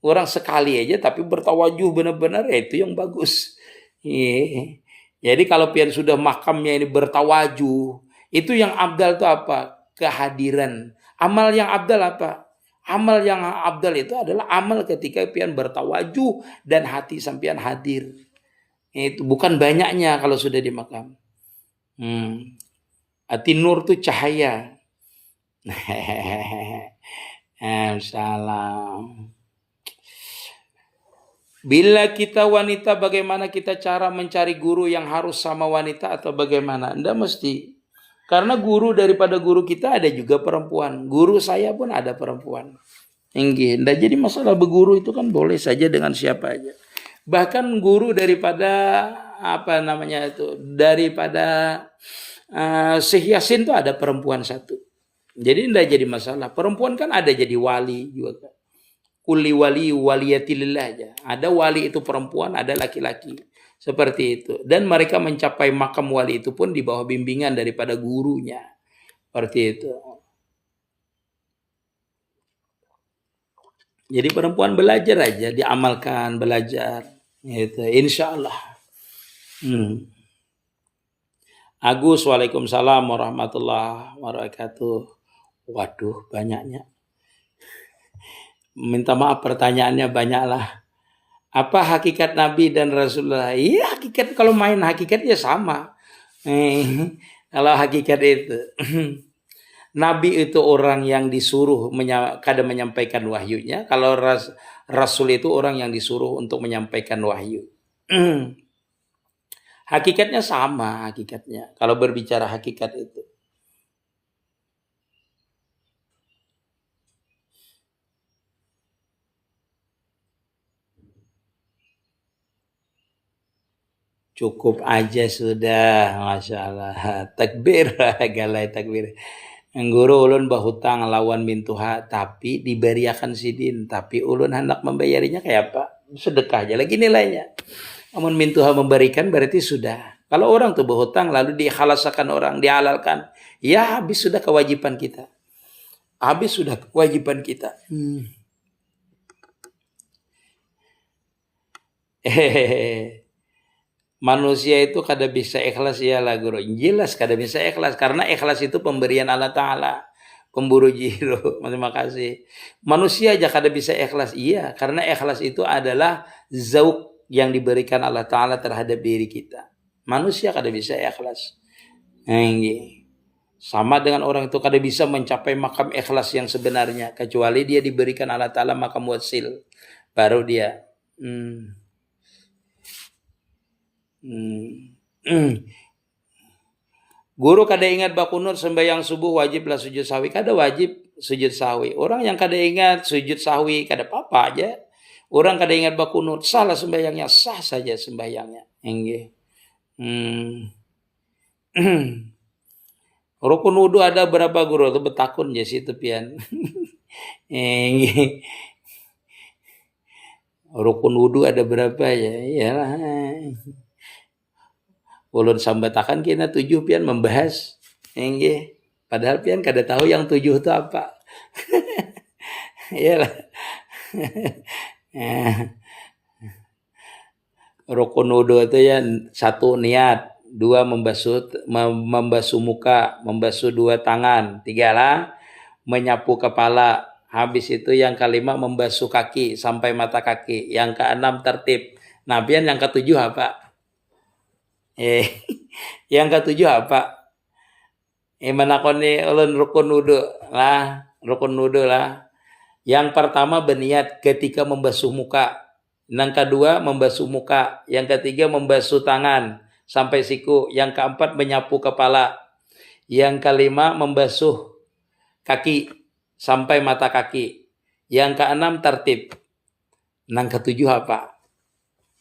Orang sekali aja tapi bertawajuh benar-benar, ya itu yang bagus. Iya. Jadi kalau pian sudah makamnya ini bertawajuh, itu yang Abdal itu apa? Kehadiran. Amal yang Abdal apa? Amal yang Abdal itu adalah amal ketika pian bertawajuh dan hati sampian hadir. Itu bukan banyaknya kalau sudah di makam. Hati nur itu cahaya. Salam. Bila kita wanita, bagaimana kita cara mencari guru yang harus sama wanita atau bagaimana? Tidak mesti. Karena guru daripada guru kita ada juga perempuan. Guru saya pun ada perempuan. Tidak jadi masalah berguru itu kan boleh saja dengan siapa aja. Bahkan guru daripada daripada Syekh Yasin itu ada perempuan satu. Jadi tidak jadi masalah. Perempuan kan ada jadi wali juga kan. Kulli wali waliyatilillah aja. Ada wali itu perempuan, ada laki-laki. Seperti itu. Dan mereka mencapai makam wali itu pun di bawah bimbingan daripada gurunya. Seperti itu. Jadi perempuan belajar aja, diamalkan, belajar. Gitu. Insya Allah. Agus, waalaikumsalam warahmatullahi wabarakatuh. Waduh, banyaknya. Minta maaf pertanyaannya banyaklah. Apa hakikat Nabi dan Rasulullah? Iya, hakikat kalau main hakikat ya sama. Kalau hakikat itu Nabi itu orang yang disuruh kadang menyampaikan wahyunya. Kalau Rasul itu orang yang disuruh untuk menyampaikan wahyu. Hakikatnya sama hakikatnya. Kalau berbicara hakikat itu. Cukup aja sudah, Masya Allah. Takbir, galai takbir. Guru ulun bahutang lawan mintuha, tapi diberiakan sidin. Tapi ulun hendak membayarinya kayak apa? Sedekah aja lagi nilainya. Namun mintuha memberikan berarti sudah. Kalau orang tuh berhutang lalu dikhalasakan orang, dihalalkan. Ya habis sudah kewajiban kita. Habis sudah kewajiban kita. Manusia itu kada bisa ikhlas ya lah guru. Jelas kada bisa ikhlas karena ikhlas itu pemberian Allah Ta'ala. Pemburu jiro. Terima kasih. Manusia aja kada bisa ikhlas. Iya, karena ikhlas itu adalah zauq yang diberikan Allah Ta'ala terhadap diri kita. Manusia kada bisa ikhlas. Sama dengan orang itu kada bisa mencapai makam ikhlas yang sebenarnya. Kecuali dia diberikan Allah Ta'ala makam wasil. Baru dia. Guru kada ingat bakunur sembahyang subuh wajiblah sujud sahwi. Kada wajib sujud sahwi. Orang yang kada ingat sujud sahwi kada apa-apa aja. Orang kada ingat bakunur salah sembahyangnya, sah saja sembahyangnya. Rukun wudu ada berapa guru? Itu betakun ya situ pian. Rukun wudu ada berapa ya? Iyalah. Ulun sambatakan kena 7 pian membahas. Padahal pian kada tahu yang 7 itu apa. Iyalah. Rukun wudu itu ya 1 niat, 2 membasuh muka, membasuh 2 tangan, 3 lah menyapu kepala. Habis itu yang kelima membasuh kaki sampai mata kaki. Yang keenam tertib. Nah, pian yang ketujuh apa? Yang ketujuh apa? Manakoni ulun rukun wudu lah, rukun wudu lah. Yang pertama berniat ketika membasuh muka. Yang kedua membasuh muka. Yang ketiga membasuh tangan sampai siku. Yang keempat menyapu kepala. Yang kelima membasuh kaki sampai mata kaki. Yang keenam tertib. Nang ketujuh apa?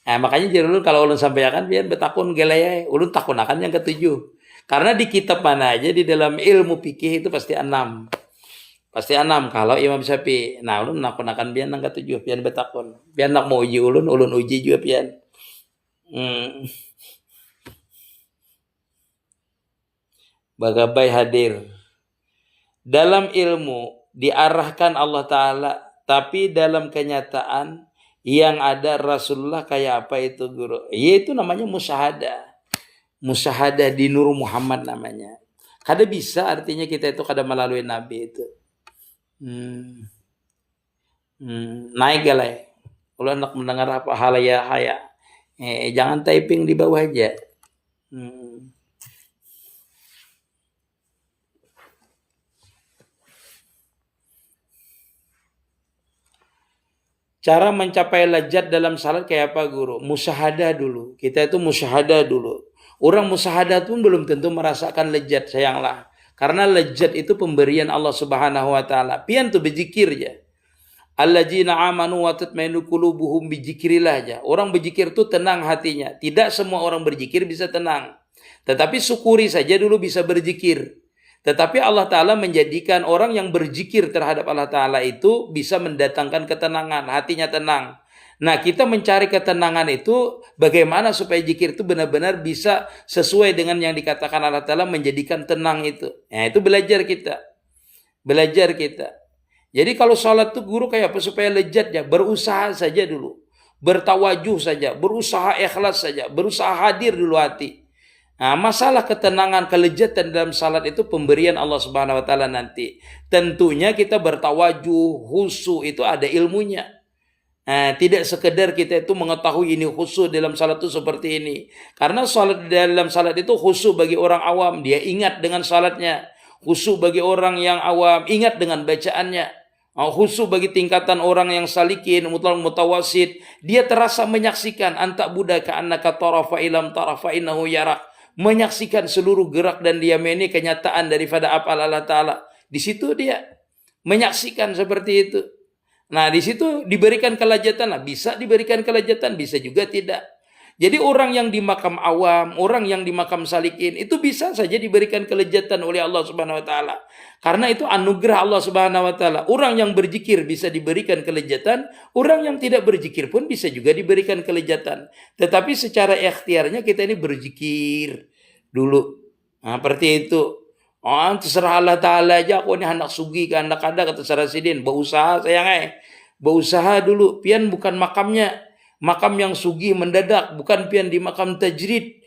Nah, makanya jadi ulun kalau ulun sampaikan biar betakun gelaya, ulun takun akan yang ketujuh. Karena di kitab mana aja di dalam ilmu fikih itu pasti enam. Pasti enam kalau Imam Syafi'i. Nah, ulun nakun akan biar nang ketujuh, biar betakun. Biar nak mau uji ulun uji juga biar. Hmm. Bagabai hadir. Dalam ilmu diarahkan Allah Ta'ala, tapi dalam kenyataan yang ada Rasulullah kayak apa itu guru? Itu namanya musyahadah. Musyahadah di Nur Muhammad namanya. Kada bisa artinya kita itu kada melalui Nabi itu. Naik galai. Kalau nak mendengar apa halaya haya, jangan typing di bawah aja. Cara mencapai lezat dalam salat kayak apa guru? Musyahadah dulu. Kita itu musyahadah dulu. Orang musyahadah pun belum tentu merasakan lezat, sayanglah. Karena lezat itu pemberian Allah Subhanahu wa taala. Pian tuh berzikir aja. Alladzina amanu wa tatmainu qulubuhum bizikrillah aja. Orang berzikir tuh tenang hatinya. Tidak semua orang berzikir bisa tenang. Tetapi syukuri saja dulu bisa berzikir. Tetapi Allah Ta'ala menjadikan orang yang berzikir terhadap Allah Ta'ala itu bisa mendatangkan ketenangan, hatinya tenang. Nah, kita mencari ketenangan itu bagaimana supaya zikir itu benar-benar bisa sesuai dengan yang dikatakan Allah Ta'ala menjadikan tenang itu. Nah, itu belajar kita. Belajar kita. Jadi kalau sholat itu guru kayak apa supaya lezat ya, berusaha saja dulu. Bertawajuh saja, berusaha ikhlas saja, berusaha hadir dulu hati. Nah, masalah ketenangan, kelezatan dalam salat itu pemberian Allah Subhanahu wa taala nanti. Tentunya kita bertawajuh, khusyuk itu ada ilmunya. Nah, tidak sekedar kita itu mengetahui ini khusyuk dalam salat itu seperti ini. Karena salat dalam salat itu khusyuk bagi orang awam, dia ingat dengan salatnya. Khusyuk bagi orang yang awam, ingat dengan bacaannya. Khusyuk bagi tingkatan orang yang salikin, mutawasid, dia terasa menyaksikan antak budaka annaka tarafa ilam tarafa innahu yarak. Menyaksikan seluruh gerak dan diam ini kenyataan daripada apa Allah Ta'ala. Di situ dia menyaksikan seperti itu. Nah, di situ diberikan kelezatan lah. Bisa diberikan kelezatan, bisa juga tidak. Jadi orang yang di makam awam, orang yang di makam salikin, itu bisa saja diberikan kelezatan oleh Allah Subhanahu wa taala. Karena itu anugerah Allah Subhanahu wa taala. Orang yang berzikir bisa diberikan kelezatan, orang yang tidak berzikir pun bisa juga diberikan kelezatan. Tetapi secara ikhtiarnya kita ini berzikir dulu. Nah, seperti itu. Terserah Allah Ta'ala aja, aku ini anak sugi, anak ada, kata Sarasidin. Berusaha sayang berusaha dulu. Pian bukan makamnya. Makam yang sugi mendadak, bukan pian di makam tajrid.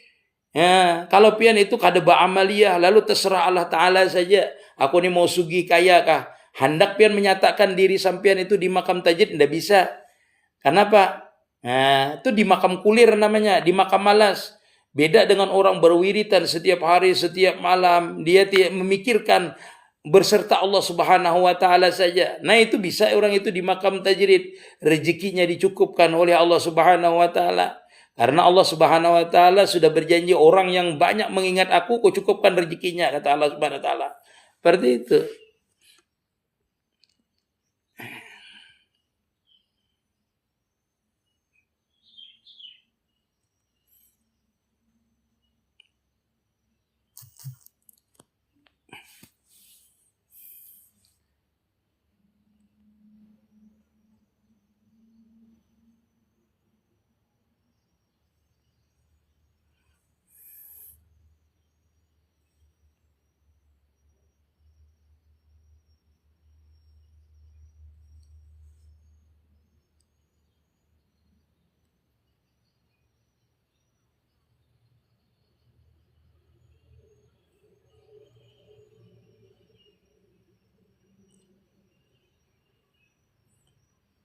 Ya, kalau pian itu kada ba'amaliyah, lalu terserah Allah Ta'ala saja. Aku ini mau sugi kaya kah? Hendak pian menyatakan diri sampian itu di makam tajrid, tidak bisa. Kenapa? Nah, itu di makam kulir namanya, di makam malas. Beda dengan orang berwiritan setiap hari, setiap malam. Dia tidak memikirkan berserta Allah Subhanahu wa taala saja. Nah, itu bisa orang itu di makam tajrid, rezekinya dicukupkan oleh Allah Subhanahu wa taala. Karena Allah Subhanahu wa taala sudah berjanji orang yang banyak mengingat aku cukupkan rezekinya, kata Allah Subhanahu wa taala. Seperti itu.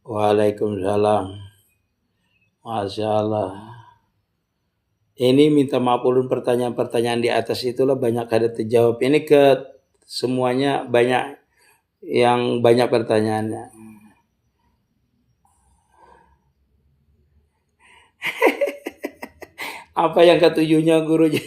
Waalaikumsalam. Masya Allah. Ini minta maaf ulun pertanyaan-pertanyaan di atas itulah banyak ada terjawab. Ini ke semuanya banyak yang banyak pertanyaannya. Apa yang ketujuhnya gurunya?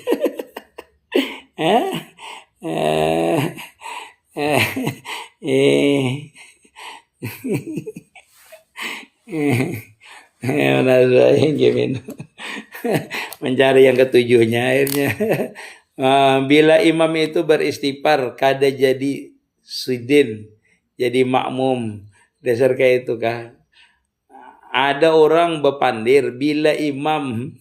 Gimana? Mencari yang ketujuhnya akhirnya. Bila imam itu beristighfar kada jadi sidin, jadi makmum. Dasar kayak itu kah? Ada orang bepandir bila imam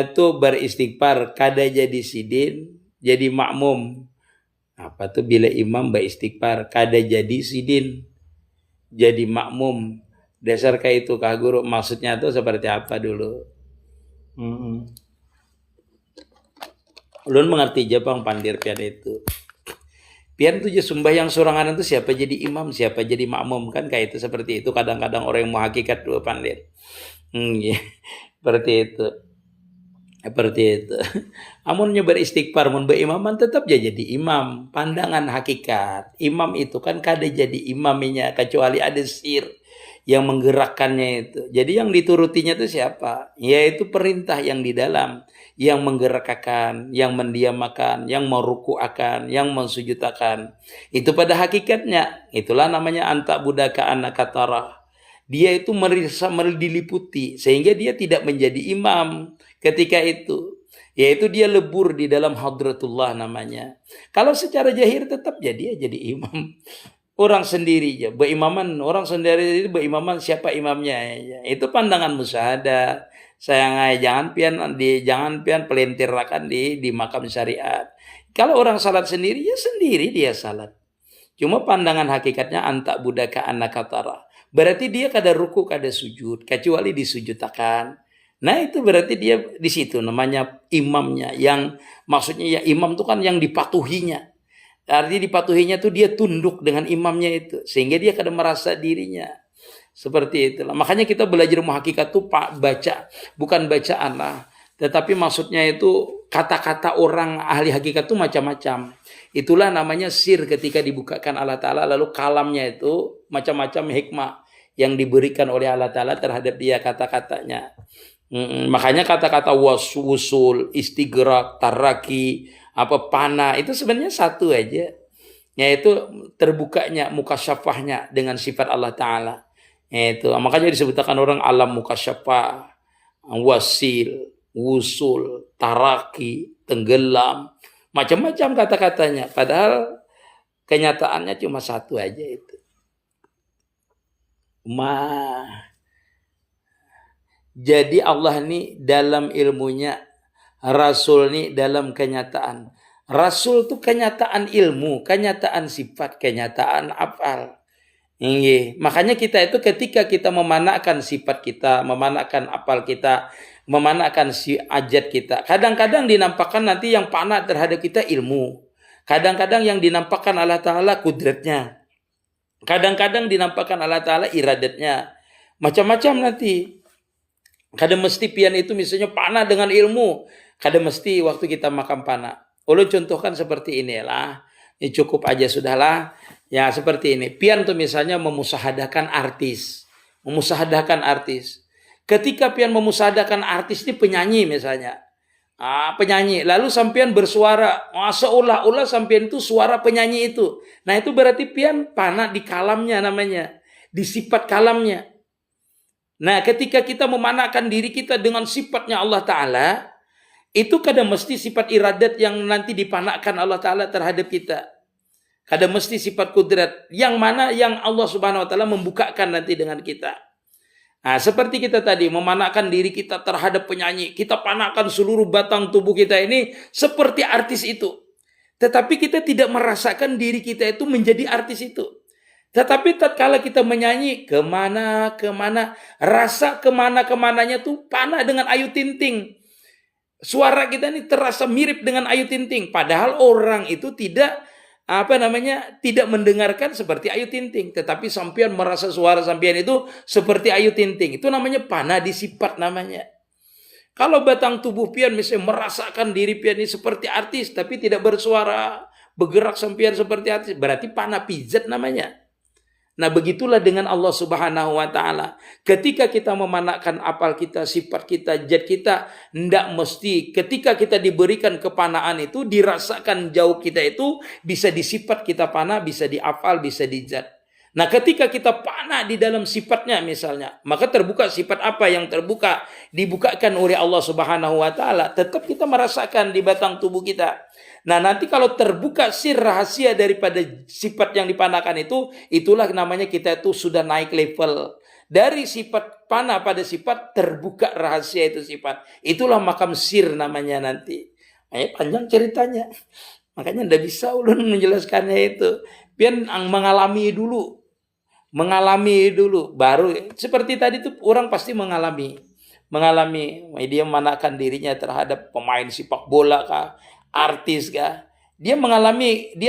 itu beristighfar kada jadi sidin, jadi makmum. Apa tuh bila imam beristighfar kada jadi sidin, jadi makmum. Dasar kayak itu kah guru? Maksudnya tuh seperti apa dulu? Ulun mengerti Jepang pandir pian itu. Pian tuh sembahyang sorangan itu siapa jadi imam, siapa jadi makmum kan kayak itu seperti itu. Kadang-kadang orang yang mau hakikat dua pandir. Seperti itu. Seperti itu. Amun nyoba istighfar mun berimaman tetap jadi imam. Pandangan hakikat. Imam itu kan kada jadi imaminya kecuali ada sir yang menggerakkannya itu. Jadi yang diturutinya itu siapa? Yaitu perintah yang di dalam, yang menggerakkan, yang mendiamakan, yang merukuakan, yang mensujudkan. Itu pada hakikatnya. Itulah namanya anta budaka anakatara. Dia itu merisa diliputi sehingga dia tidak menjadi imam ketika itu. Yaitu dia lebur di dalam hadratullah namanya. Kalau secara zahir tetap jadi imam. Orang sendiri ya, berimaman orang sendiri itu berimaman siapa imamnya ya. Itu pandangan musyahadah. Sayang jangan pian pelintirkan di makam syariat. Kalau orang salat sendiri ya sendiri dia salat. Cuma pandangan hakikatnya anta budaka anakatara. Berarti dia kada ruku kada sujud kecuali disujudkan. Nah itu berarti dia di situ namanya imamnya yang maksudnya ya imam itu kan yang dipatuhinya. Artinya dipatuhinya tuh dia tunduk dengan imamnya itu. Sehingga dia kadang merasa dirinya. Seperti itulah. Makanya kita belajar hakikat tuh baca. Bukan bacaan lah. Tetapi maksudnya itu kata-kata orang ahli hakikat tuh macam-macam. Itulah namanya sir ketika dibukakan Allah Ta'ala. Lalu kalamnya itu macam-macam hikmah yang diberikan oleh Allah Ta'ala terhadap dia kata-katanya. Makanya kata-kata wusul, istighraq, taraki, panah itu sebenarnya satu aja, yaitu terbukanya mukasyafahnya dengan sifat Allah Ta'ala. Itu makanya disebutkan orang alam mukasyafah, wasil, wusul, taraki, tenggelam, macam-macam kata-katanya. Padahal kenyataannya cuma satu aja itu. Jadi Allah ini dalam ilmunya, Rasul ini dalam kenyataan. Rasul itu kenyataan ilmu, kenyataan sifat, kenyataan afal. Makanya kita itu ketika kita memanakkan sifat kita, memanakkan afal kita, memanakkan si ajat kita. Kadang-kadang dinampakkan nanti yang panah terhadap kita ilmu. Kadang-kadang yang dinampakkan Allah Ta'ala kudratnya. Kadang-kadang dinampakkan Allah Ta'ala iradatnya. Macam-macam nanti. Kadang mesti pian itu misalnya panah dengan ilmu. Kadang mesti waktu kita makan panah. Ulun contohkan seperti inilah. Ya cukup aja sudahlah. Ya seperti ini. Pian tuh misalnya memusahadakan artis. Memusahadakan artis. Ketika pian memusahadakan artis ini penyanyi misalnya. Penyanyi. Lalu sampian bersuara. Seolah-olah sampian itu suara penyanyi itu. Nah itu berarti pian panah di kalamnya namanya. Di sifat kalamnya. Nah ketika kita memanahkan diri kita dengan sifatnya Allah Ta'ala. Itu kadang mesti sifat iradat yang nanti dipanahkan Allah Ta'ala terhadap kita. Kadang mesti sifat kudrat. Yang mana yang Allah Subhanahu Wa Ta'ala membukakan nanti dengan kita. Nah, seperti kita tadi memanahkan diri kita terhadap penyanyi. Kita panahkan seluruh batang tubuh kita ini seperti artis itu. Tetapi kita tidak merasakan diri kita itu menjadi artis itu. Tetapi tatkala kita menyanyi kemana-kemana. Rasa kemana-kemananya tuh panah dengan Ayu Ting Ting. Suara kita ini terasa mirip dengan Ayu Ting Ting. Padahal orang itu tidak mendengarkan seperti Ayu Ting Ting. Tetapi sampean merasa suara sampean itu seperti Ayu Ting Ting. Itu namanya panah di sifat namanya. Kalau batang tubuh pian misalnya merasakan diri pian ini seperti artis. Tapi tidak bersuara. Bergerak sampean seperti artis. Berarti panah pijat namanya. Nah begitulah dengan Allah Subhanahu Wa Ta'ala. Ketika kita memanahkan apal kita, sifat kita, zat kita, tidak mesti ketika kita diberikan kepanaan itu dirasakan jauh kita itu bisa disifat kita panah, bisa diapal, bisa di zat. Nah, ketika kita panah di dalam sifatnya misalnya, maka terbuka sifat apa yang terbuka, dibukakan oleh Allah Subhanahu wa taala, tetap kita merasakan di batang tubuh kita. Nah, nanti kalau terbuka sir rahasia daripada sifat yang dipanahkan itu, itulah namanya kita itu sudah naik level. Dari sifat panah pada sifat, terbuka rahasia itu sifat. Itulah makam sir namanya nanti. Panjang ceritanya. Makanya tidak bisa ulun menjelaskannya itu. Biar mengalami dulu baru seperti tadi tuh orang pasti mengalami dia memanahkan dirinya terhadap pemain sepak bola kah, artis kah, dia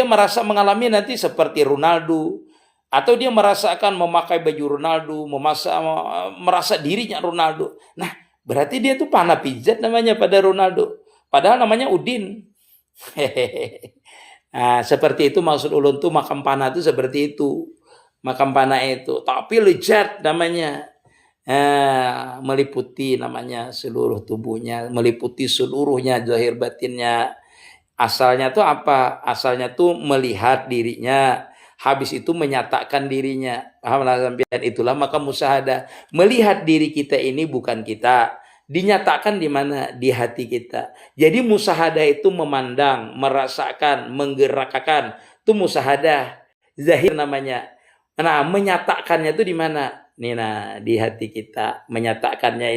merasa mengalami nanti seperti Ronaldo, atau dia merasakan memakai baju Ronaldo, merasa dirinya Ronaldo. Nah, berarti dia tuh panah pijat namanya pada Ronaldo, padahal namanya Udin. Nah, seperti itu maksud ulun tuh makam panah itu seperti itu. Makam panah itu, tapi lejat namanya, meliputi namanya seluruh tubuhnya, meliputi seluruhnya zahir batinnya. Asalnya tuh apa? Asalnya tuh melihat dirinya, habis itu menyatakan dirinya. Pahamlah sampean, itulah makam musyahadah. Melihat diri kita ini bukan kita, dinyatakan di mana? Di hati kita. Jadi musyahadah itu memandang, merasakan, menggerakkan, itu musyahadah. Zahir namanya. Nah, menyatakannya itu di mana? Nih, nah, di hati kita. Menyatakannya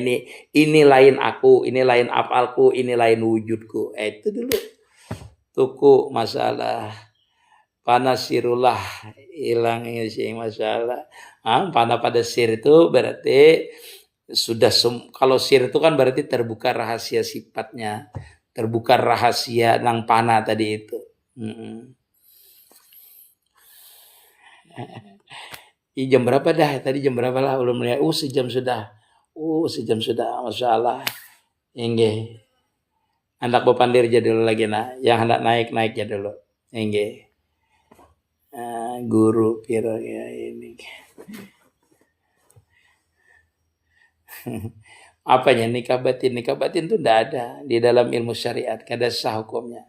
ini lain aku, ini lain afalku, ini lain wujudku. Itu dulu. Tuku masalah. Panah sirullah hilangnya sih masalah. Panah pada sir itu berarti sudah kalau sir itu kan berarti terbuka rahasia sifatnya, terbuka rahasia nang panah tadi itu. Jam berapa dah? Tadi jam berapa lah? Belum melihat. Sejam sudah. Sejam sudah. Masya Allah. Inge. Hendak berpandir aja dulu lagi nak. Yang hendak naik aja dulu. Inge. Guru piro ya ini. Apanya nikah batin? Nikah batin itu tidak ada di dalam ilmu syariat. Kada sah hukumnya.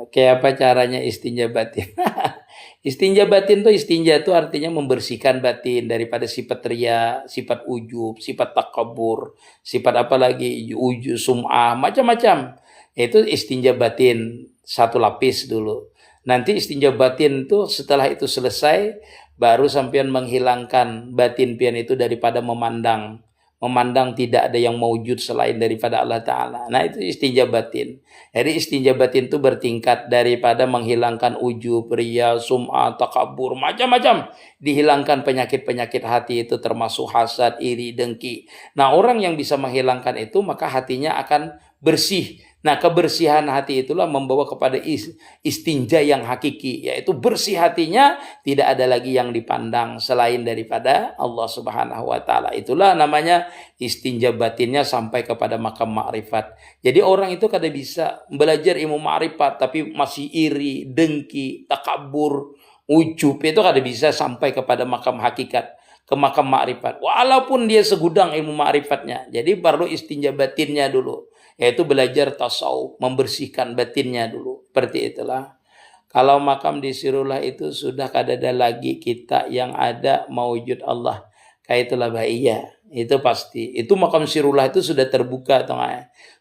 Kayak apa caranya istinja batin? Istinja batin tuh, istinja itu artinya membersihkan batin daripada sifat ria, sifat ujub, sifat takabur, sifat apa lagi, ujub, sum'ah, macam-macam. Itu istinja batin, satu lapis dulu. Nanti istinja batin tuh setelah itu selesai, baru sampean menghilangkan batin pian itu daripada memandang tidak ada yang mewujud selain daripada Allah Ta'ala. Nah, itu istinja batin. Jadi istinja batin itu bertingkat daripada menghilangkan ujub, riya, sum'ah, takabur, macam-macam. Dihilangkan penyakit-penyakit hati itu termasuk hasad, iri, dengki. Nah, orang yang bisa menghilangkan itu maka hatinya akan bersih. Nah, kebersihan hati itulah membawa kepada istinja yang hakiki, yaitu bersih hatinya, tidak ada lagi yang dipandang selain daripada Allah Subhanahu wa taala. Itulah namanya istinja batinnya sampai kepada makam ma'rifat. Jadi orang itu kada bisa belajar ilmu ma'rifat tapi masih iri, dengki, takabur, ujub, itu kada bisa sampai kepada makam hakikat, ke makam ma'rifat. Walaupun dia segudang ilmu ma'rifatnya. Jadi perlu istinja batinnya dulu, yaitu belajar tasawuf, membersihkan batinnya dulu. Seperti itulah. Kalau makam di sirullah itu sudah kada ada lagi kita yang ada mewujud Allah. Kayak itulah bahaya. Itu pasti. Itu makam sirullah itu sudah terbuka,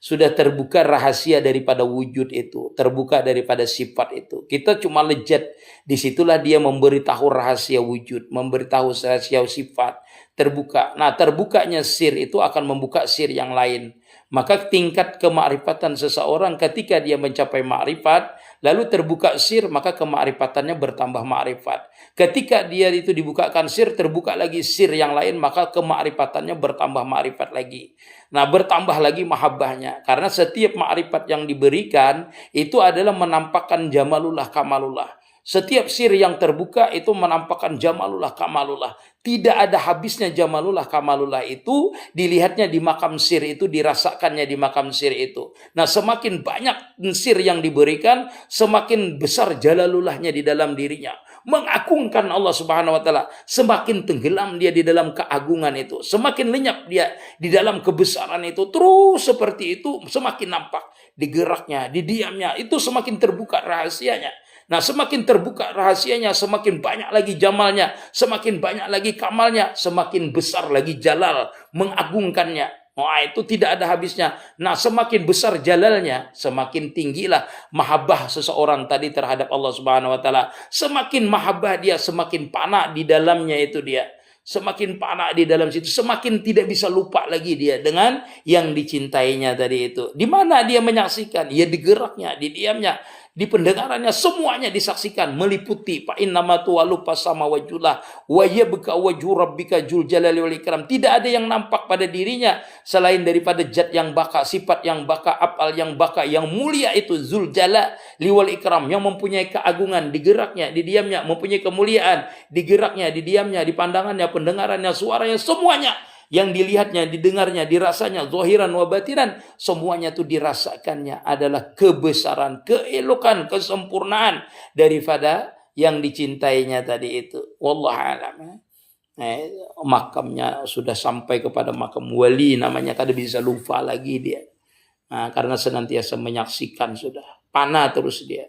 sudah terbuka rahasia daripada wujud itu, terbuka daripada sifat itu. Kita cuma lejat. Disitulah dia memberitahu rahasia wujud, memberitahu rahasia sifat, terbuka. Nah, terbukanya sir itu akan membuka sir yang lain. Maka tingkat kemakrifatan seseorang ketika dia mencapai makrifat, lalu terbuka sir, maka kemakrifatannya bertambah makrifat. Ketika dia itu dibukakan sir, terbuka lagi sir yang lain, maka kemakrifatannya bertambah makrifat lagi. Nah, bertambah lagi mahabbahnya. Karena setiap makrifat yang diberikan, itu adalah menampakkan jamalullah, kamalullah. Setiap sir yang terbuka itu menampakkan jamalullah, kamalullah. Tidak ada habisnya jamalullah, kamalullah itu. Dilihatnya di makam sir itu, dirasakannya di makam sir itu. Nah, semakin banyak sir yang diberikan, semakin besar jalalullahnya di dalam dirinya. Mengagungkan Allah Subhanahu wa taala. Semakin tenggelam dia di dalam keagungan itu. Semakin lenyap dia di dalam kebesaran itu. Terus seperti itu, semakin nampak di geraknya, di diamnya. Itu semakin terbuka rahasianya. Nah, semakin terbuka rahasianya, semakin banyak lagi jamalnya, semakin banyak lagi kamalnya, semakin besar lagi jalal, mengagungkannya. Wah, itu tidak ada habisnya. Nah, semakin besar jalalnya, semakin tinggilah mahabbah seseorang tadi terhadap Allah Subhanahu wa taala. Semakin mahabbah dia, semakin panak di dalamnya itu dia. Semakin panak di dalam situ, semakin tidak bisa lupa lagi dia dengan yang dicintainya tadi itu. Di mana dia menyaksikan? Ya di geraknya, di diamnya, di pendengarannya, semuanya disaksikan, meliputi fa innama tuwallu fasama wajhullah wa yabqa wajhu rabbika dzul jalali wal ikram. Tidak ada yang nampak pada dirinya selain daripada zat yang baka, sifat yang baka, afal yang baka, yang mulia itu dzul jalali wal ikram, yang mempunyai keagungan di geraknya, di diamnya, mempunyai kemuliaan di geraknya, di diamnya, di pandangannya, pendengarannya, suaranya, semuanya yang dilihatnya, didengarnya, dirasanya, zahiran wa batinan, semuanya itu dirasakannya adalah kebesaran, keelokan, kesempurnaan daripada yang dicintainya tadi itu. Wallahu a'lam. Makamnya sudah sampai kepada makam wali, namanya kada bisa lupa lagi dia. Nah, karena senantiasa menyaksikan sudah. Panah terus dia.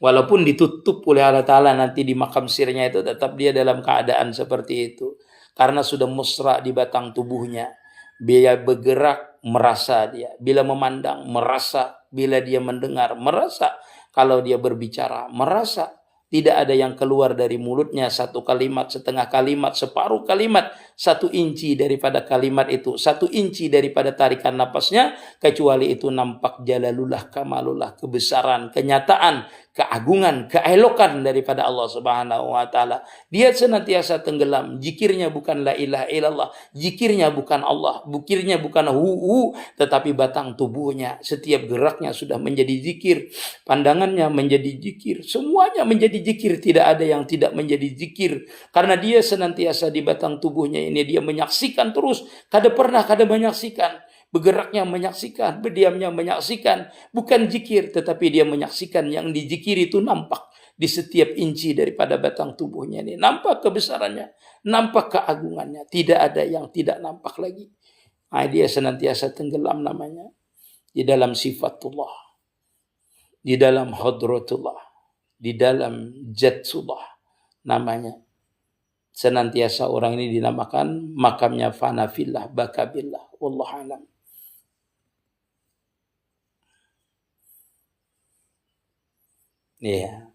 Walaupun ditutup oleh Allah Ta'ala nanti di makam sirnya itu, tetap dia dalam keadaan seperti itu. Karena sudah musra di batang tubuhnya. Bila bergerak, merasa dia. Bila memandang, merasa. Bila dia mendengar, merasa. Kalau dia berbicara, merasa. Tidak ada yang keluar dari mulutnya, satu kalimat, setengah kalimat, separuh kalimat, 1 inci daripada kalimat itu, 1 inci daripada tarikan napasnya, kecuali itu nampak jalalullah, kamalullah, kebesaran, kenyataan, keagungan, keelokan daripada Allah Subhanahu wa taala. Dia senantiasa tenggelam. Zikirnya bukan la ilaha illallah, zikirnya bukan Allah, zikirnya bukan hu, tetapi batang tubuhnya, setiap geraknya sudah menjadi zikir, pandangannya menjadi zikir, semuanya menjadi zikir, tidak ada yang tidak menjadi zikir. Karena dia senantiasa di batang tubuhnya ini dia menyaksikan terus, kada pernah kada menyaksikan. Bergeraknya menyaksikan, berdiamnya menyaksikan, bukan zikir, tetapi dia menyaksikan yang dizikir itu nampak di setiap inci daripada batang tubuhnya ini. Nampak kebesarannya, nampak keagungannya, tidak ada yang tidak nampak lagi. Nah, dia senantiasa tenggelam namanya di dalam sifatullah, di dalam hadratullah, di dalam zatullah namanya. Senantiasa orang ini dinamakan makamnya fana fillah, baka billah. Wallahu a'lam. Iya.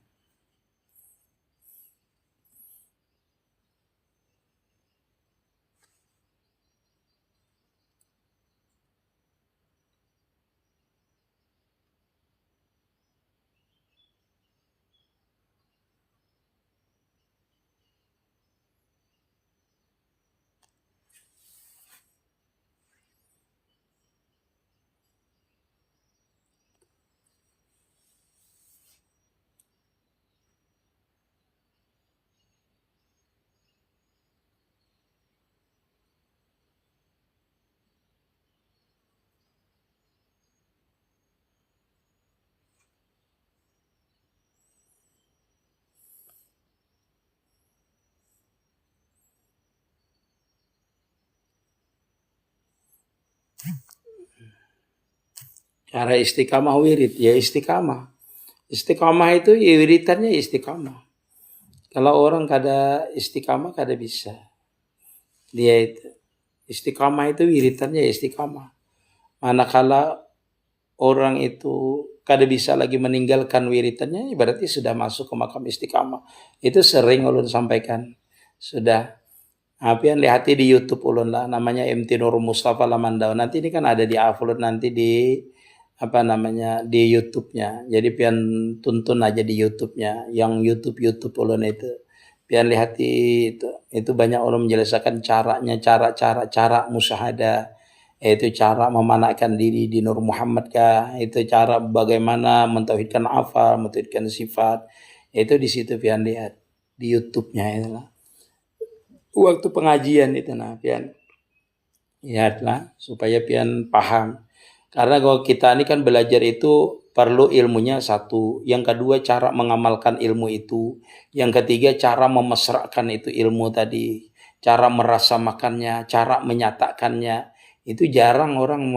Cara istiqamah wirid, ya istiqamah. Istiqamah itu ya wiridannya istiqamah. Kalau orang kada istiqamah kada bisa. Dia itu istiqamah itu wiridannya istiqamah. Manakala orang itu kada bisa lagi meninggalkan wiridannya, berarti sudah masuk ke makam istiqamah. Itu sering ulun sampaikan. Sudah. Pian lihati di YouTube ulun lah, namanya MT Nur Mustafa Lamandau. Nanti ini kan ada di upload nanti di di YouTube-nya. Jadi pian tuntun aja di YouTube-nya, yang YouTube ulun itu. Pian lihat itu banyak orang menjelaskan caranya, cara musyahadah, yaitu cara memanakkan diri di Nur Muhammad kah, itu cara bagaimana mentauhidkan afal, mentauhidkan sifat. Itu di situ pian lihat di YouTube-nya itu lah. Waktu pengajian itu pian lihatlah supaya pian paham. Karena kalau kita ini kan belajar itu perlu ilmunya satu. Yang kedua cara mengamalkan ilmu itu. Yang ketiga cara memesrakan itu ilmu tadi. Cara merasamakannya, cara menyatakannya. Itu jarang orang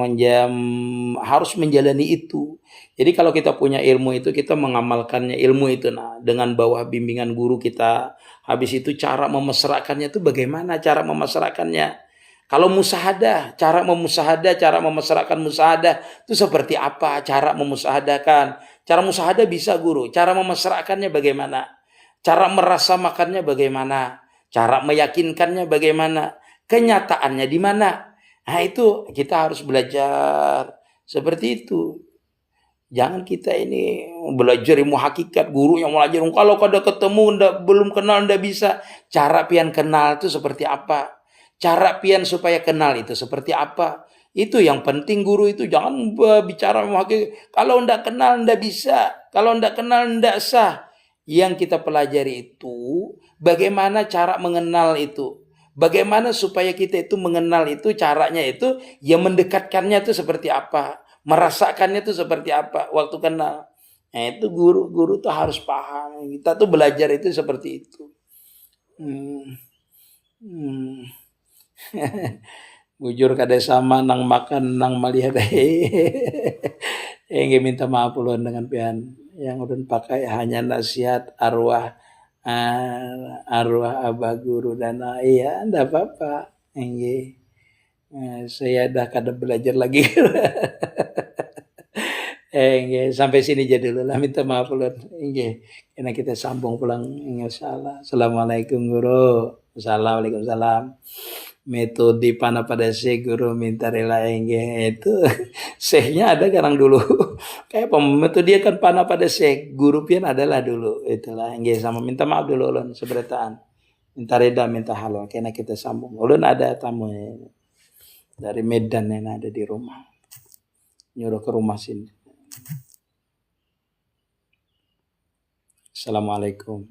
harus menjalani itu. Jadi kalau kita punya ilmu itu, kita mengamalkannya ilmu itu, nah dengan bawah bimbingan guru kita. Habis itu cara memesrakannya itu bagaimana cara memesrakannya? Kalau musahadah, cara memesrakan musahadah itu seperti apa? Cara memusahadakan. Cara musahadah bisa guru. Cara memesrakannya bagaimana? Cara merasa makannya bagaimana? Cara meyakinkannya bagaimana? Kenyataannya di mana? Nah itu kita harus belajar seperti itu. Jangan kita ini belajar ilmu hakikat, guru yang belajar. Kalau kada ketemu, belum kenal, ndak bisa. Cara pian kenal itu seperti apa? Cara pian supaya kenal itu seperti apa? Itu yang penting guru itu. Jangan bicara ilmu hakikat. Kalau ndak kenal, ndak bisa. Kalau ndak kenal, ndak sah. Yang kita pelajari itu bagaimana cara mengenal itu. Bagaimana supaya kita itu mengenal itu, caranya itu, ya mendekatkannya itu seperti apa, merasakannya itu seperti apa waktu kenal. Nah itu guru tuh harus paham. Kita tuh belajar itu seperti itu. Bujur kada sama nang makan nang melihat. Minta maaf ulun dengan pian yang ulun pakai hanya nasihat arwah abah guru dan iya ndak apa-apa. Saya dah kada belajar lagi. Sampai sini jadi dulu lah, minta maaf ulun. Karena kita sambung pulang insyaallah. Assalamualaikum guru. Waalaikumsalam. Metode pana pada guru minta rela itu sehnya ada sekarang dulu kayak metode dia kan pana pada guru pian adalah dulu itulah sama minta maaf dulu ulun seberataan minta reda minta halo karena kita sambung ulun ada tamu dari Medan yang ada di rumah nyuruh ke rumah sini. Assalamualaikum.